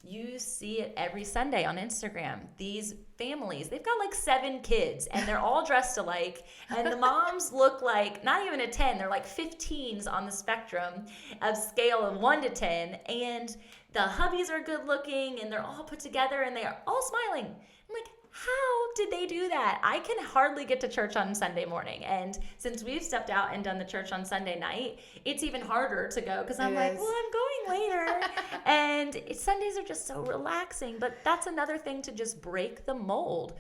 You see it every Sunday on Instagram. These families, they've got like 7 kids, and they're all dressed alike, and the moms look like not even a 10, they're like 15s on the spectrum of scale of 1 to 10, and the hubbies are good looking, and they're all put together, and they are all smiling. I'm like, how did they do that? I can hardly get to church on Sunday morning. And since we've stepped out and done the church on Sunday night, it's even harder to go, because I'm like, well, I'm going later. And Sundays are just so relaxing. But that's another thing to just break the mold.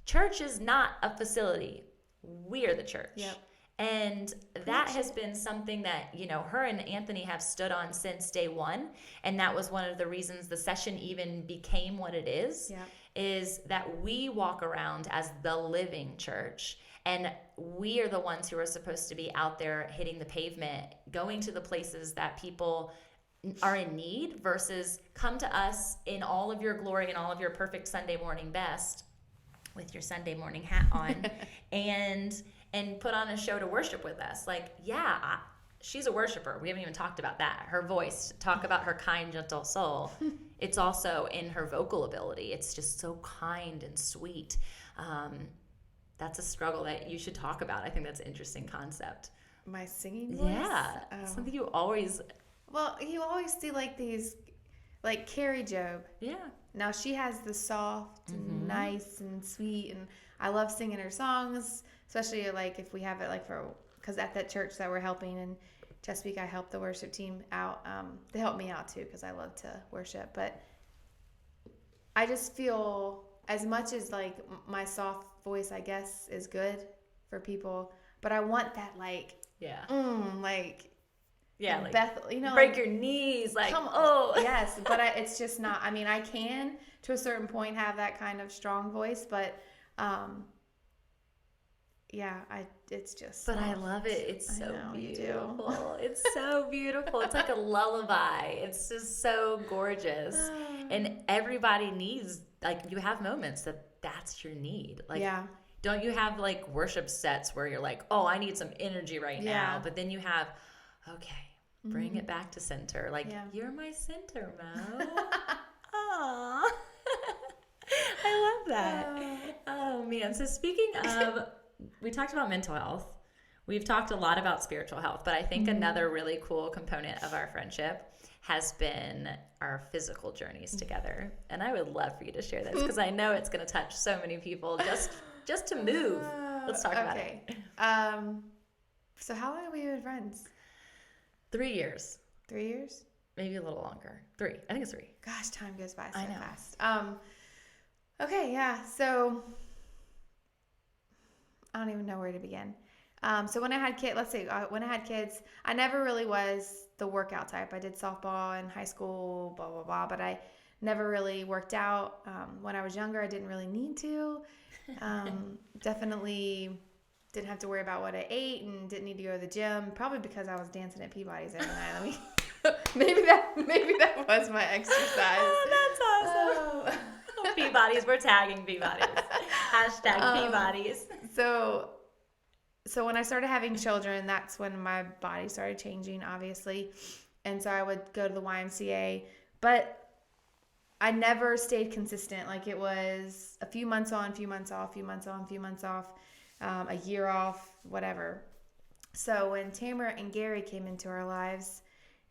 Church is not a facility. We are the church. Yep. And that has been something that, her and Anthony have stood on since day one. And that was one of the reasons the session even became what it is, is that we walk around as the living church. And we are the ones who are supposed to be out there hitting the pavement, going to the places that people are in need, versus come to us in all of your glory and all of your perfect Sunday morning best with your Sunday morning hat on and put on a show to worship with us. Like, she's a worshiper. We haven't even talked about that. Her voice, talk about her kind, gentle soul. It's also in her vocal ability. It's just so kind and sweet. That's a struggle that you should talk about. I think that's an interesting concept. My singing voice? Yeah. Something you always... Well, you always see like these, like Carrie Job. Yeah. Now she has the soft, nice and sweet. And I love singing her songs, especially like if we have it like because at that church that we're helping in Chesapeake, I help the worship team out. They help me out too because I love to worship. But I just feel as much as like my soft voice, I guess, is good for people, but I want that like, like Beth, break like, your knees, like, yes, but it's just not. I mean, I can to a certain point have that kind of strong voice, but it's just. But I love it. It's so beautiful. You do. It's so beautiful. It's like a lullaby. It's just so gorgeous. And everybody needs, like, you have moments that's your need. Like, don't you have like worship sets where you're like, oh, I need some energy right now. But then you have, okay, bring it back to center. Like, you're my center, Mo. Aww. I love that. Oh, man. So speaking of, we talked about mental health. We've talked a lot about spiritual health, but I think another really cool component of our friendship has been our physical journeys together. And I would love for you to share this because I know it's going to touch so many people just to move. Let's talk about it. So how long have we been friends? 3 years. 3 years? Maybe a little longer. 3. I think it's 3. Gosh, time goes by so I know. fast. Okay, yeah. So I don't even know where to begin. So when I had kids, I never really was the workout type. I did softball in high school, blah, blah, blah, but I never really worked out. When I was younger, I didn't really need to. Definitely didn't have to worry about what I ate and didn't need to go to the gym, probably because I was dancing at Peabody's every night. Maybe that was my exercise. Oh, that's awesome. Peabody's, we're tagging Peabody's. Hashtag Peabody's. So when I started having children, that's when my body started changing, obviously. And so I would go to the YMCA, but I never stayed consistent. Like it was a few months on, few months off, few months on, few months off, a year off, whatever. So when Tamara and Gary came into our lives,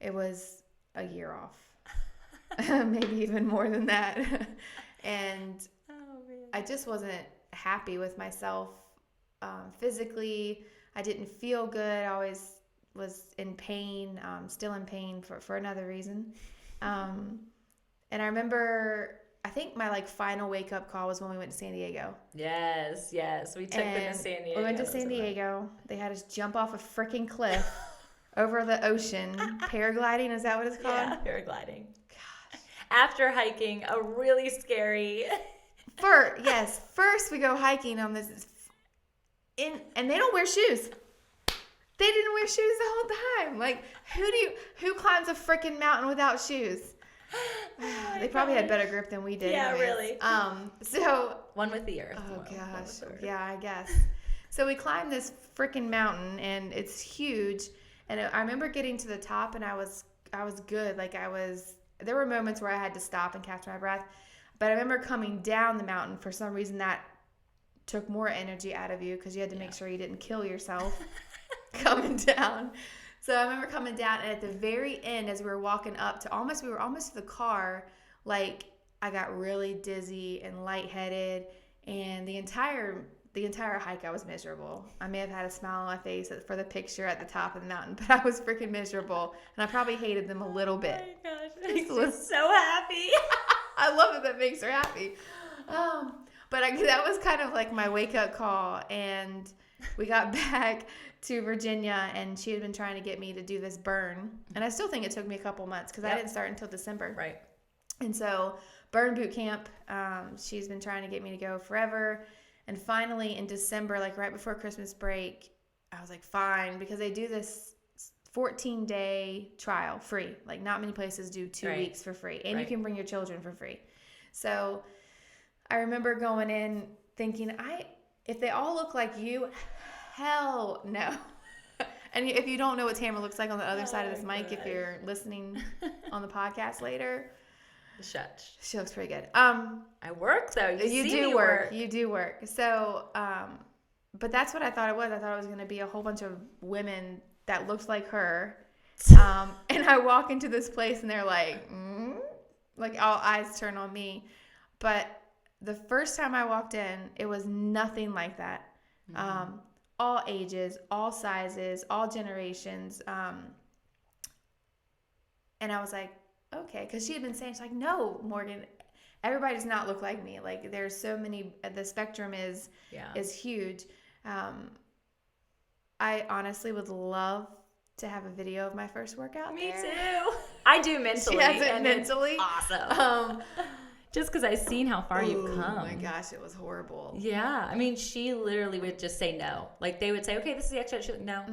it was a year off, maybe even more than that. And I just wasn't happy with myself. Physically, I didn't feel good. I always was in pain, still in pain for another reason. And I remember, I think my final wake up call was when we went to San Diego. Yes. We took them to San Diego. We went to San Diego. They had us jump off a freaking cliff over the ocean. Paragliding, is that what it's called? Yeah, paragliding. Gosh. After hiking a really scary... First we go hiking on this... and they don't wear shoes. They didn't wear shoes the whole time. Like, who climbs a freaking mountain without shoes? They probably had better grip than we did. Yeah, anyways. really. So one with the earth. Oh gosh. Yeah, I guess. So we climbed this freaking mountain, and it's huge. And I remember getting to the top, and I was good. Like there were moments where I had to stop and catch my breath. But I remember coming down the mountain. For some reason, that took more energy out of you because you had to make sure you didn't kill yourself coming down. So I remember coming down, and at the very end, as we were walking up we were almost to the car, like I got really dizzy and lightheaded, and the entire hike I was miserable. I may have had a smile on my face for the picture at the top of the mountain, but I was freaking miserable, and I probably hated them a little bit. Oh my gosh, that makes me so happy. I love that makes her happy. But that was kind of like my wake-up call, and we got back to Virginia, and she had been trying to get me to do this burn. And I still think it took me a couple months because I didn't start until December. Right. And so burn boot camp, she's been trying to get me to go forever. And finally in December, like right before Christmas break, I was like, fine, because they do this 14-day trial free. Like not many places do 2 weeks for free. And you can bring your children for free. So I remember going in thinking, if they all look like you, hell no. And if you don't know what Tamara looks like on the other side of this mic, if you're listening on the podcast later, shush. She looks pretty good. I work though. You do work. You do work. So, but that's what I thought it was. I thought it was going to be a whole bunch of women that looked like her. And I walk into this place and they're like all eyes turn on me. But the first time I walked in, it was nothing like that. All ages, all sizes, all generations. And I was like, okay, because she had been saying, she's like, no, Morgan, everybody does not look like me. Like, there's so many, the spectrum is huge. I honestly would love to have a video of my first workout. Me there. too. I do mentally. She has it mentally. Awesome. Just because I've seen how far you've come. Oh my gosh, it was horrible. Yeah. I mean, she literally would just say no. Like, they would say, okay, this is the exercise. She's like, no.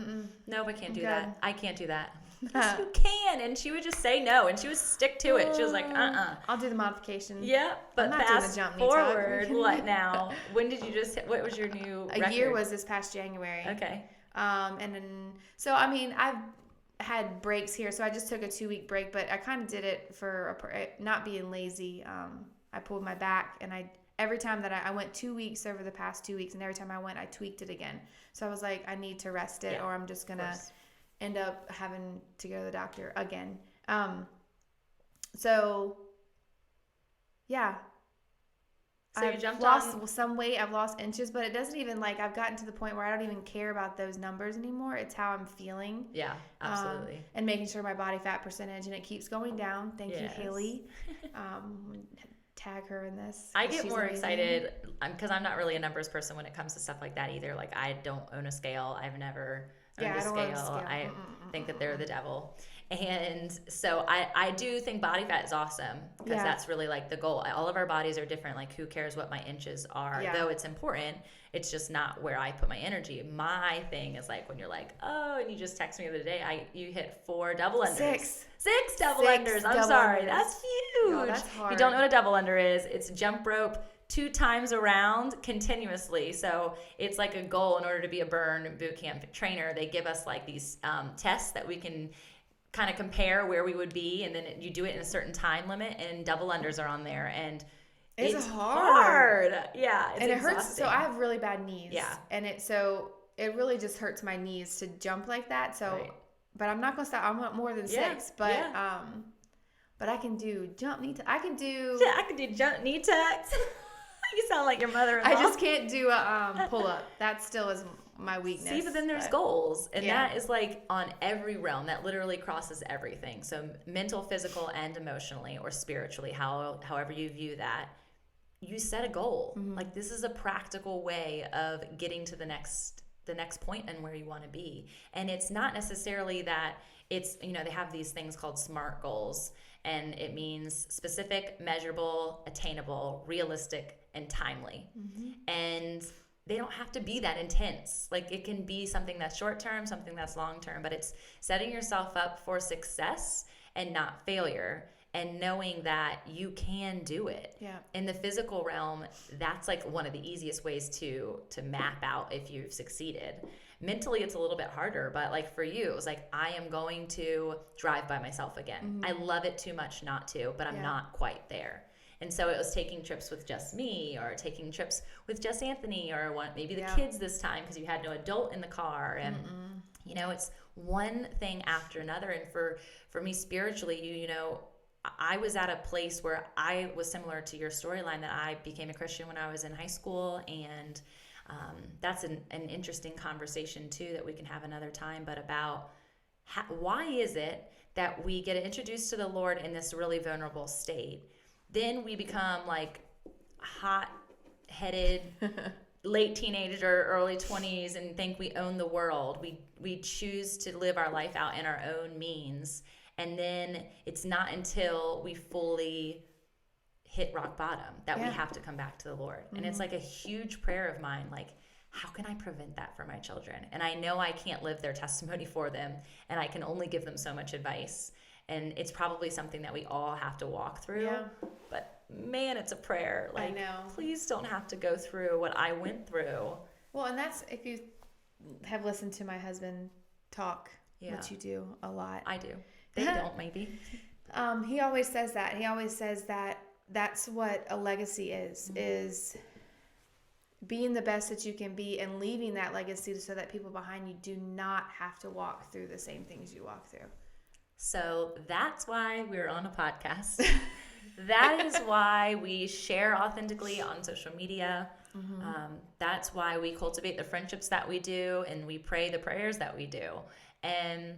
No, I can't do that. I can't do that. Yes, you can. And she would just say no, and she would stick to it. She was like, I'll do the modification. Yeah, but fast forward, what now? When did you what was your new record? A year was this past January. Okay. And then, so, I mean, I've had breaks here, so I just took a 2-week break, but I kind of did it for not being lazy. I pulled my back, and every time that I went 2 weeks over the past 2 weeks, and every time I went, I tweaked it again. So I was like, I need to rest it, or I'm just going to end up having to go to the doctor again. So, yeah. So you I've lost some weight. I've lost inches, but it doesn't even, like, I've gotten to the point where I don't even care about those numbers anymore. It's how I'm feeling. Yeah, absolutely. And making sure my body fat percentage, and it keeps going down. Thank you, Haley. Tag her in this. I get more excited because I'm not really a numbers person when it comes to stuff like that either. Like, I don't own a scale. I've never owned a scale. I think that they're the devil. And so I do think body fat is awesome because that's really like the goal. All of our bodies are different. Like, who cares what my inches are? Though it's important, it's just not where I put my energy. My thing is like when you're like, oh, and you just text me the other day, you hit 4 double unders. Six double unders. I'm sorry. That's huge. Oh, that's hard. If you don't know what a double under is, it's jump rope 2 times around continuously. So it's like a goal. In order to be a burn boot camp trainer, they give us like these tests that we can kind of compare where we would be, and then you do it in a certain time limit, and double unders are on there, and it's hard. Yeah, and it hurts. So I have really bad knees. Yeah, and it really just hurts my knees to jump like that. So, but I'm not gonna stop. I want more than 6. But but I can do jump knee. I can do jump knee tucks. You sound like your mother-in-law. I just can't do a pull up. That still is my weakness. See, but then there's goals, and that is like on every realm. That literally crosses everything. So mental, physical, and emotionally, or spiritually, however you view that. You set a goal. Like, this is a practical way of getting to the next point and where you want to be. And it's not necessarily that it's, they have these things called SMART goals, and it means specific, measurable, attainable, realistic, and timely. And they don't have to be that intense. Like, it can be something that's short term, something that's long term, but it's setting yourself up for success and not failure, and knowing that you can do it. Yeah. In the physical realm, that's like one of the easiest ways to map out if you've succeeded. Mentally, it's a little bit harder, but like for you, it was like, I am going to drive by myself again. I love it too much not to, but I'm not quite there. And so it was taking trips with just me, or taking trips with just Anthony, or maybe the kids this time because you had no adult in the car. And, it's one thing after another. And for me spiritually, I was at a place where I was similar to your storyline, that I became a Christian when I was in high school. And that's an interesting conversation too that we can have another time, but about why is it that we get introduced to the Lord in this really vulnerable state? Then we become like hot-headed late teenagers or early 20s and think we own the world. We choose to live our life out in our own means. And then it's not until we fully hit rock bottom that we have to come back to the Lord. And it's like a huge prayer of mine, like, how can I prevent that for my children? And I know I can't live their testimony for them, and I can only give them so much advice. And it's probably something that we all have to walk through. Yeah. But man, it's a prayer. Like, I know. Please don't have to go through what I went through. Well, and that's, if you have listened to my husband talk, which you do a lot. I do. They don't, maybe. He always says that. He always says that that's what a legacy is being the best that you can be and leaving that legacy so that people behind you do not have to walk through the same things you walk through. So that's why we're on a podcast. That is why we share authentically on social media. That's why we cultivate the friendships that we do, and we pray the prayers that we do. And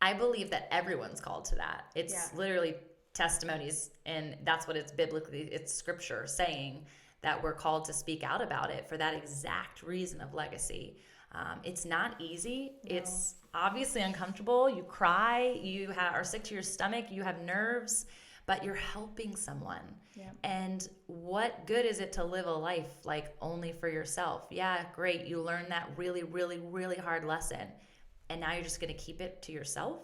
I believe that everyone's called to that. It's literally testimonies, and that's what it's biblically, it's scripture saying that we're called to speak out about it for that exact reason of legacy. It's not easy. No. It's obviously uncomfortable. You cry, you are sick to your stomach, you have nerves, but you're helping someone. Yeah. And what good is it to live a life like only for yourself? Yeah, great. You learn that really, really, really hard lesson, and now you're just going to keep it to yourself?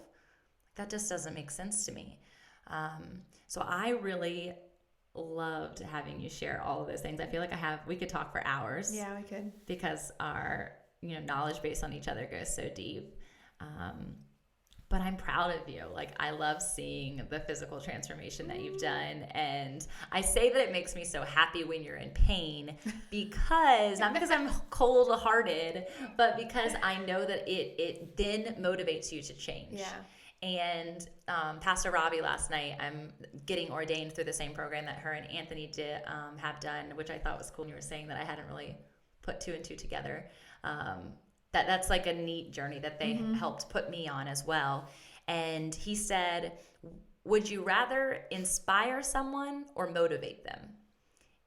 That just doesn't make sense to me. So I really loved having you share all of those things. I feel like we could talk for hours. Yeah, we could. Because our, knowledge base on each other goes so deep. But I'm proud of you. Like, I love seeing the physical transformation that you've done. And I say that it makes me so happy when you're in pain because, not because I'm cold-hearted, but because I know that it then motivates you to change. Yeah. And Pastor Robbie last night, I'm getting ordained through the same program that her and Anthony have done, which I thought was cool. And you were saying that I hadn't really put two and two together. That's like a neat journey that they helped put me on as well. And he said, would you rather inspire someone or motivate them?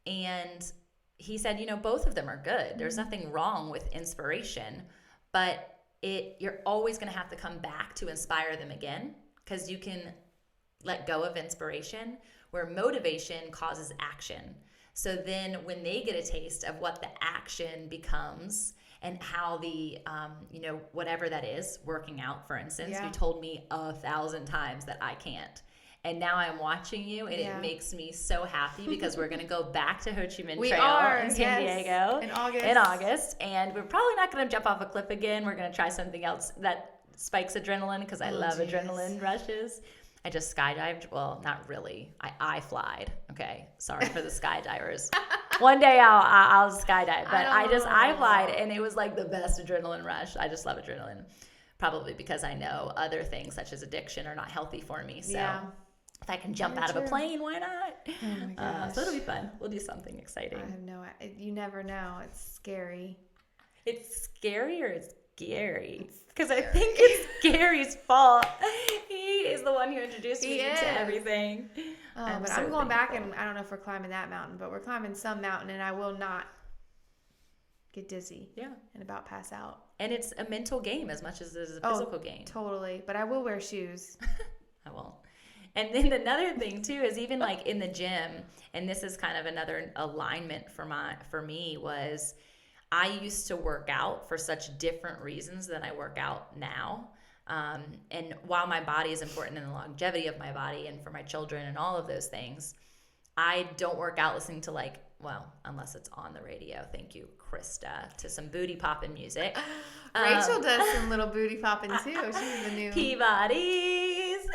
And he said, both of them are good. There's nothing wrong with inspiration, but you're always going to have to come back to inspire them again, because you can let go of inspiration, where motivation causes action. So then when they get a taste of what the action becomes and how the, whatever that is, working out, for instance, you told me 1,000 times that I can't. And now I'm watching you, and it makes me so happy because we're going to go back to Ho Chi Minh Trail in San Diego in August. And we're probably not going to jump off a cliff again. We're going to try something else that spikes adrenaline, because I love adrenaline rushes. I just skydived. Well, not really. I flied. Okay. Sorry for the skydivers. One day I'll skydive. But I flied, and it was like the best adrenaline rush. I just love adrenaline. Probably because I know other things such as addiction are not healthy for me. So if I can jump out of a plane, why not? Oh my gosh. So it'll be fun. We'll do something exciting. You never know. It's scary. It's scary, or it's Gary? Because I think it's Gary's fault. He is the one who introduced me to everything. I'm going back, and I don't know if we're climbing that mountain, but we're climbing some mountain, and I will not get dizzy. Yeah. And about pass out. And it's a mental game as much as it is a physical game. Totally. But I will wear shoes. I won't. And then another thing too is even like in the gym, and this is kind of another alignment for me, was I used to work out for such different reasons than I work out now. And while my body is important in the longevity of my body and for my children and all of those things, I don't work out listening to unless it's on the radio. Thank you, Krista, to some booty popping music. Rachel does some little booty popping too. She's the new Peabody's.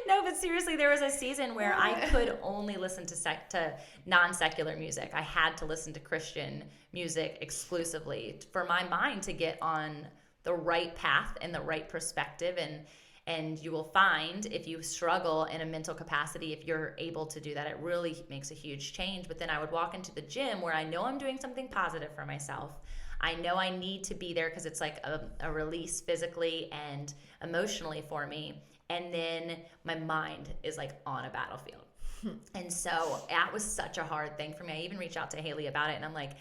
No, but seriously, there was a season where I could only listen to non-secular music. I had to listen to Christian music exclusively for my mind to get on the right path and the right perspective. And you will find, if you struggle in a mental capacity, if you're able to do that, it really makes a huge change. But then I would walk into the gym where I know I'm doing something positive for myself. I know I need to be there because it's like a release physically and emotionally for me. And then my mind is like on a battlefield. And so that was such a hard thing for me. I even reached out to Haley about it, and I'm like,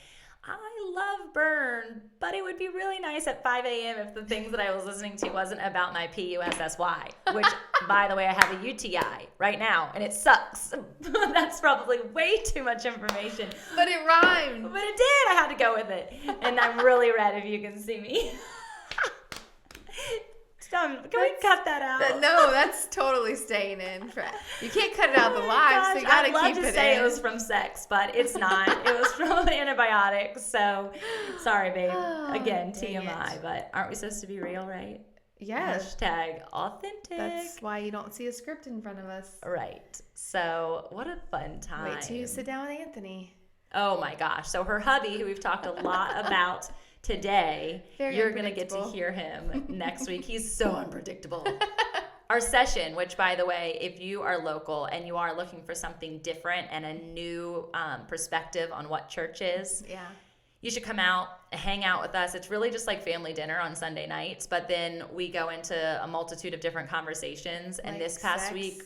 I love Burn, but it would be really nice at 5 a.m. if the things that I was listening to wasn't about my PUSSY, which, by the way, I have a UTI right now, and it sucks. That's probably way too much information. But it rhymed. But it did. I had to go with it. And I'm really red if you can see me. Can we cut that out? No, that's totally staying in. You can't cut it out of the live, so you gotta keep it in. I'd love to say it was from sex, but it's not. It was from antibiotics. So, sorry, babe. Again, TMI, but aren't we supposed to be real, right? Yes. #authentic. That's why you don't see a script in front of us. Right. So, what a fun time. Wait till you sit down with Anthony. Oh my gosh. So her hubby, who we've talked a lot about today, you're going to get to hear him next week. He's so unpredictable. Our session, which by the way, if you are local and you are looking for something different and a new perspective on what church is, you should come out, hang out with us. It's really just like family dinner on Sunday nights, but then we go into a multitude of different conversations. And Like this past sex. week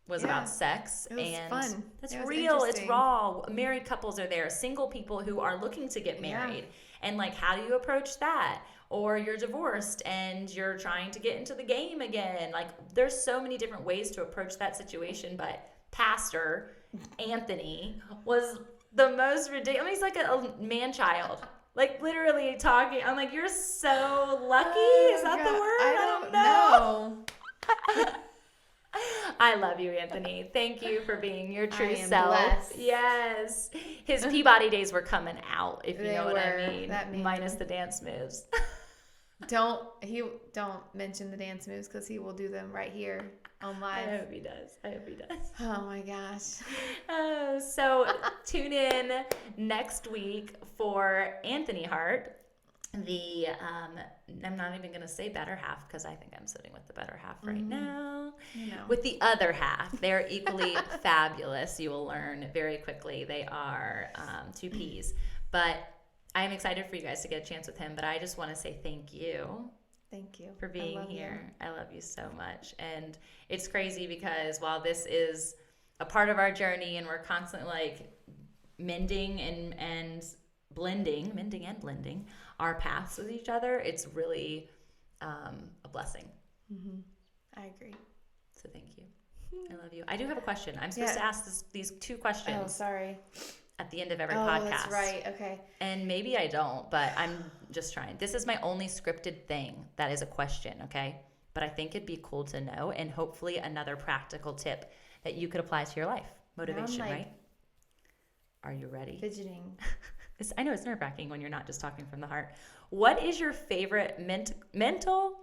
was about sex. It was and fun. It's It was real. It's interesting. raw. Married couples are there. Single people who are looking to get married. And like, how do you approach that? Or you're divorced and you're trying to get into the game again. Like, there's so many different ways to approach that situation. But Pastor Anthony was the most ridiculous. He's like a man-child. Like, literally talking. I'm like, you're so lucky. Is that the word? I don't know. I love you, Anthony. Thank you for being your true self. Blessed. Yes. His Peabody days were coming out, if you know what I mean. That means minus the dance moves. Don't mention the dance moves because he will do them right here on live. I hope he does. Oh my gosh. So tune in next week for Anthony Hart. I'm not even going to say better half because I think I'm sitting with the better half right now. With the other half. They're equally fabulous. You will learn very quickly. They are two peas. But I'm excited for you guys to get a chance with him. But I just want to say thank you. Thank you For being here. I love you so much. And it's crazy because while this is a part of our journey and we're constantly like mending and blending our paths with each other, it's really a blessing. I agree. So thank you. I love you. I do have a question. I'm supposed to ask these two questions. Oh, sorry. At the end of every podcast. Oh, that's right. Okay. And maybe I don't, but I'm just trying. This is my only scripted thing that is a question, okay? But I think it'd be cool to know, and hopefully another practical tip that you could apply to your life. Motivation, right? Are you ready? Fidgeting. I know it's nerve-wracking when you're not just talking from the heart. What is your favorite mental,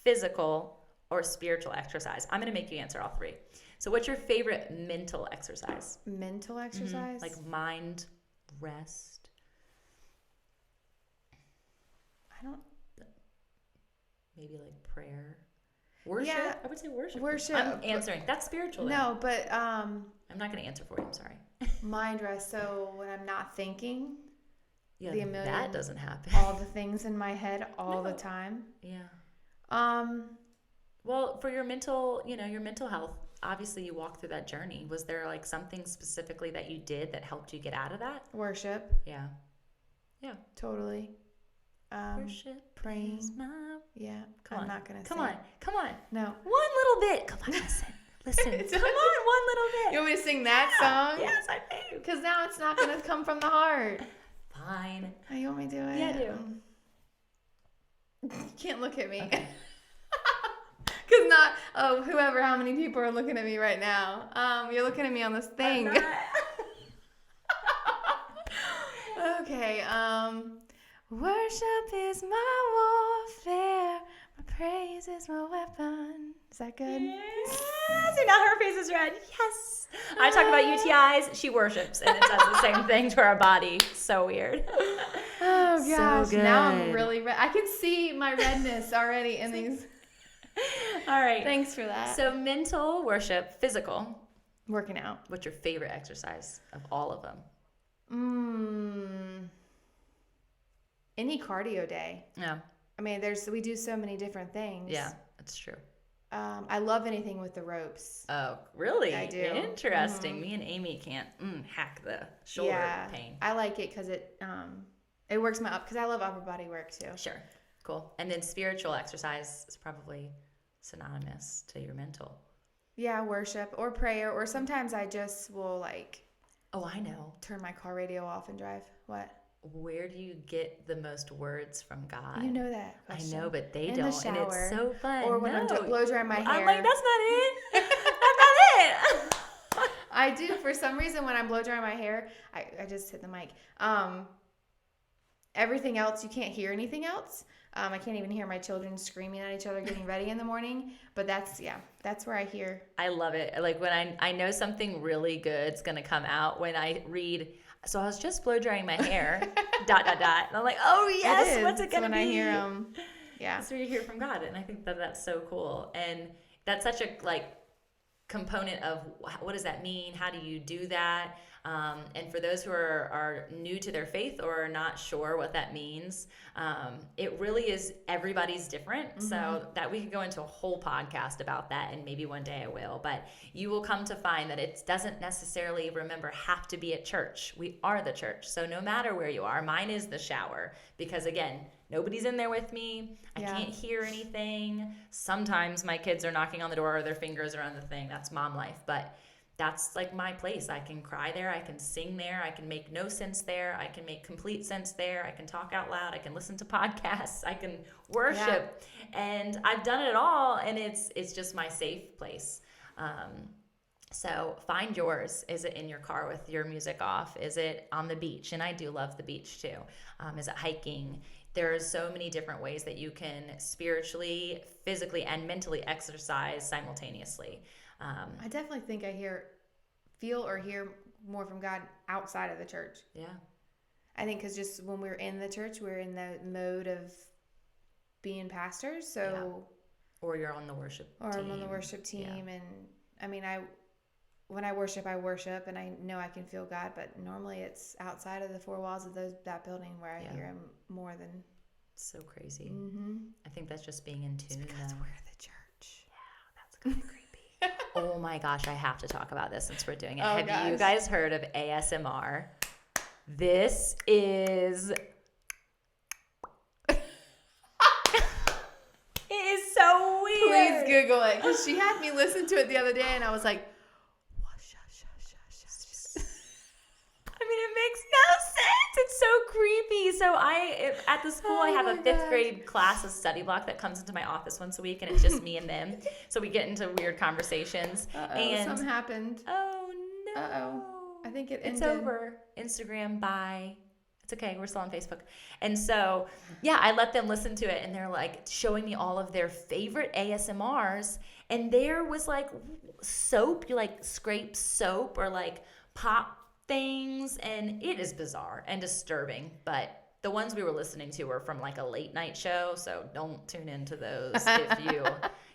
physical, or spiritual exercise? I'm going to make you answer all three. So what's your favorite mental exercise? Mental exercise? Like mind rest? Maybe like prayer? Worship? Yeah, I would say worship. Worship. I'm answering. That's spiritual. No, but I'm not going to answer for you. I'm sorry. mind rest. So when I'm not thinking, Yeah, the million, that doesn't happen. all the things in my head all the time. Yeah. Well, for your mental health, obviously you walked through that journey. Was there like something specifically that you did that helped you get out of that? Worship. Yeah. Totally. Worship. Praying. Yeah. I'm not going to Come sing. Come on. No. One little bit. Come on, listen. Come on, one little bit. You want me to sing that song? Yes, I do. Because now it's not going to come from the heart. Fine. Oh, you want me to do it? Yeah, I do. You can't look at me. Okay. Because how many people are looking at me right now? You're looking at me on this thing. Okay. Worship is my warfare. My praise is my weapon. Is that good? Yes. See, now her face is red. Yes. I talk about UTIs. She worships, and it does the same thing to our body. So weird. Oh gosh. So good. Now I'm really red. I can see my redness already in these. All right. Thanks for that. So mental, worship, physical. Working out. What's your favorite exercise of all of them? Any cardio day. Yeah. I mean, we do so many different things. Yeah, that's true. I love anything with the ropes. Oh, really? I do. Interesting. Me and Amy can't hack the shoulder pain. I like it because it works because I love upper body work too. Sure. Cool. And then spiritual exercise is probably synonymous to your mental. Yeah, worship or prayer, or sometimes I just will I know. turn my car radio off and drive. What? Where do you get the most words from God? You know that question. I know, but they In don't. the shower. And it's so fun. Or when I'm blow drying my hair. I'm like, that's not it. That's not it. I do. For some reason, when I'm blow drying my hair, I just hit the mic. Everything else, you can't hear anything else. I can't even hear my children screaming at each other getting ready in the morning. But that's where I hear. I love it. Like when I know something really good's going to come out when I read. So I was just blow drying my hair, ... And I'm like, oh yes, what's it going to be? When I hear yeah. That's where you hear from God. And I think that's so cool. And that's such a like component of what does that mean? How do you do that? And for those who are new to their faith or are not sure what that means, it really is, everybody's different. So that we could go into a whole podcast about that, and maybe one day I will. But you will come to find that it doesn't necessarily, remember, have to be at church. We are the church. So no matter where you are, mine is the shower, because again, nobody's in there with me. I can't hear anything. Sometimes my kids are knocking on the door or their fingers are on the thing. That's mom life. But that's like my place. I can cry there. I can sing there. I can make no sense there. I can make complete sense there. I can talk out loud. I can listen to podcasts. I can worship. And I've done it all. And it's just my safe place. So find yours. Is it in your car with your music off? Is it on the beach? And I do love the beach too. Is it hiking? There's so many different ways that you can spiritually, physically, and mentally exercise simultaneously. I definitely think I feel or hear more from God outside of the church. Yeah. I think because just when we're in the church, we're in the mode of being pastors. So, or you're on the worship team. Or I'm on the worship team. And I mean, when I worship, and I know I can feel God, but normally it's outside of the four walls of that building where I hear him more than. So crazy. Mm-hmm. I think that's just being in tune. It's because we're the church. Yeah, that's kind of creepy. Oh my gosh, I have to talk about this since we're doing it. Oh, Have you guys heard of ASMR? This is... It is so weird. Please Google it, because she had me listen to it the other day, and I was like, I mean, it makes no sense. It's so creepy. So at the school, I have a fifth grade class, a study block that comes into my office once a week, and it's just me and them. So we get into weird conversations. And something happened. Oh, no. I think It's ended. over. Instagram, bye. It's okay. We're still on Facebook. And so, yeah, I let them listen to it, and they're like showing me all of their favorite ASMRs. And there was like soap, you like scrape soap or like pop things, and it is bizarre and disturbing. But the ones we were listening to were from like a late night show, so don't tune into those if you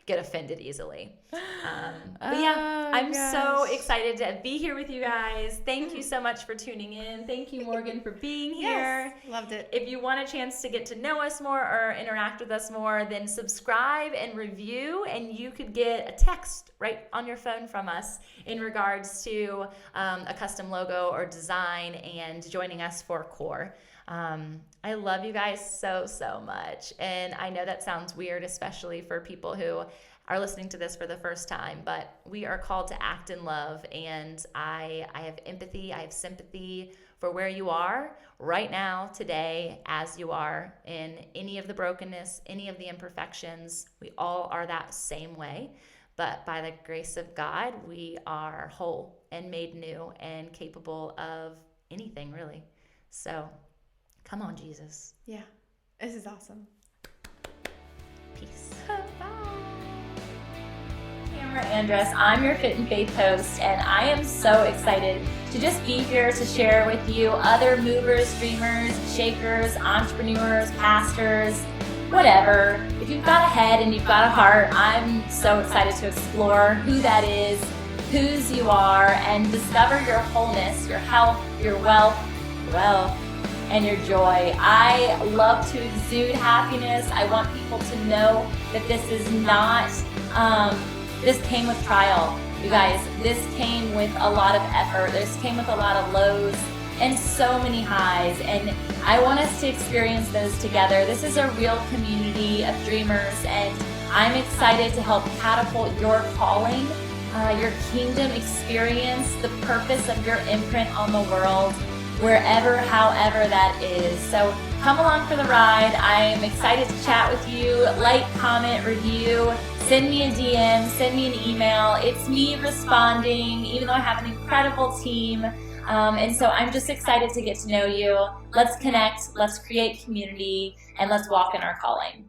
get offended easily. But yeah, I'm so excited to be here with you guys. Thank you so much for tuning in. Thank you, Morgan, for being here. Yes, loved it. If you want a chance to get to know us more or interact with us more, then subscribe and review, and you could get a text right on your phone from us in regards to a custom logo or design and joining us for Core. I love you guys so, so much. And I know that sounds weird, especially for people who are listening to this for the first time, but we are called to act in love. And I have empathy, I have sympathy for where you are right now, today, as you are in any of the brokenness, any of the imperfections. We all are that same way. But by the grace of God, we are whole and made new and capable of anything, really. So come on, Jesus. Yeah, this is awesome. Peace. Bye. Tamara Andress. I'm your Fit and Faith host, and I am so excited to just be here to share with you other movers, dreamers, shakers, entrepreneurs, pastors, whatever. If you've got a head and you've got a heart, I'm so excited to explore who that is, whose you are, and discover your wholeness, your health, your wealth, and your joy. I love to exude happiness. I want people to know that this is not, this came with trial. You guys, this came with a lot of effort. This came with a lot of lows and so many highs. And I want us to experience those together. This is a real community of dreamers, and I'm excited to help catapult your calling, your kingdom experience, the purpose of your imprint on the world, wherever, however that is. So come along for the ride. I'm excited to chat with you. Like, comment, review, send me a DM, send me an email. It's me responding, even though I have an incredible team. And so I'm just excited to get to know you. Let's connect, let's create community, and let's walk in our calling.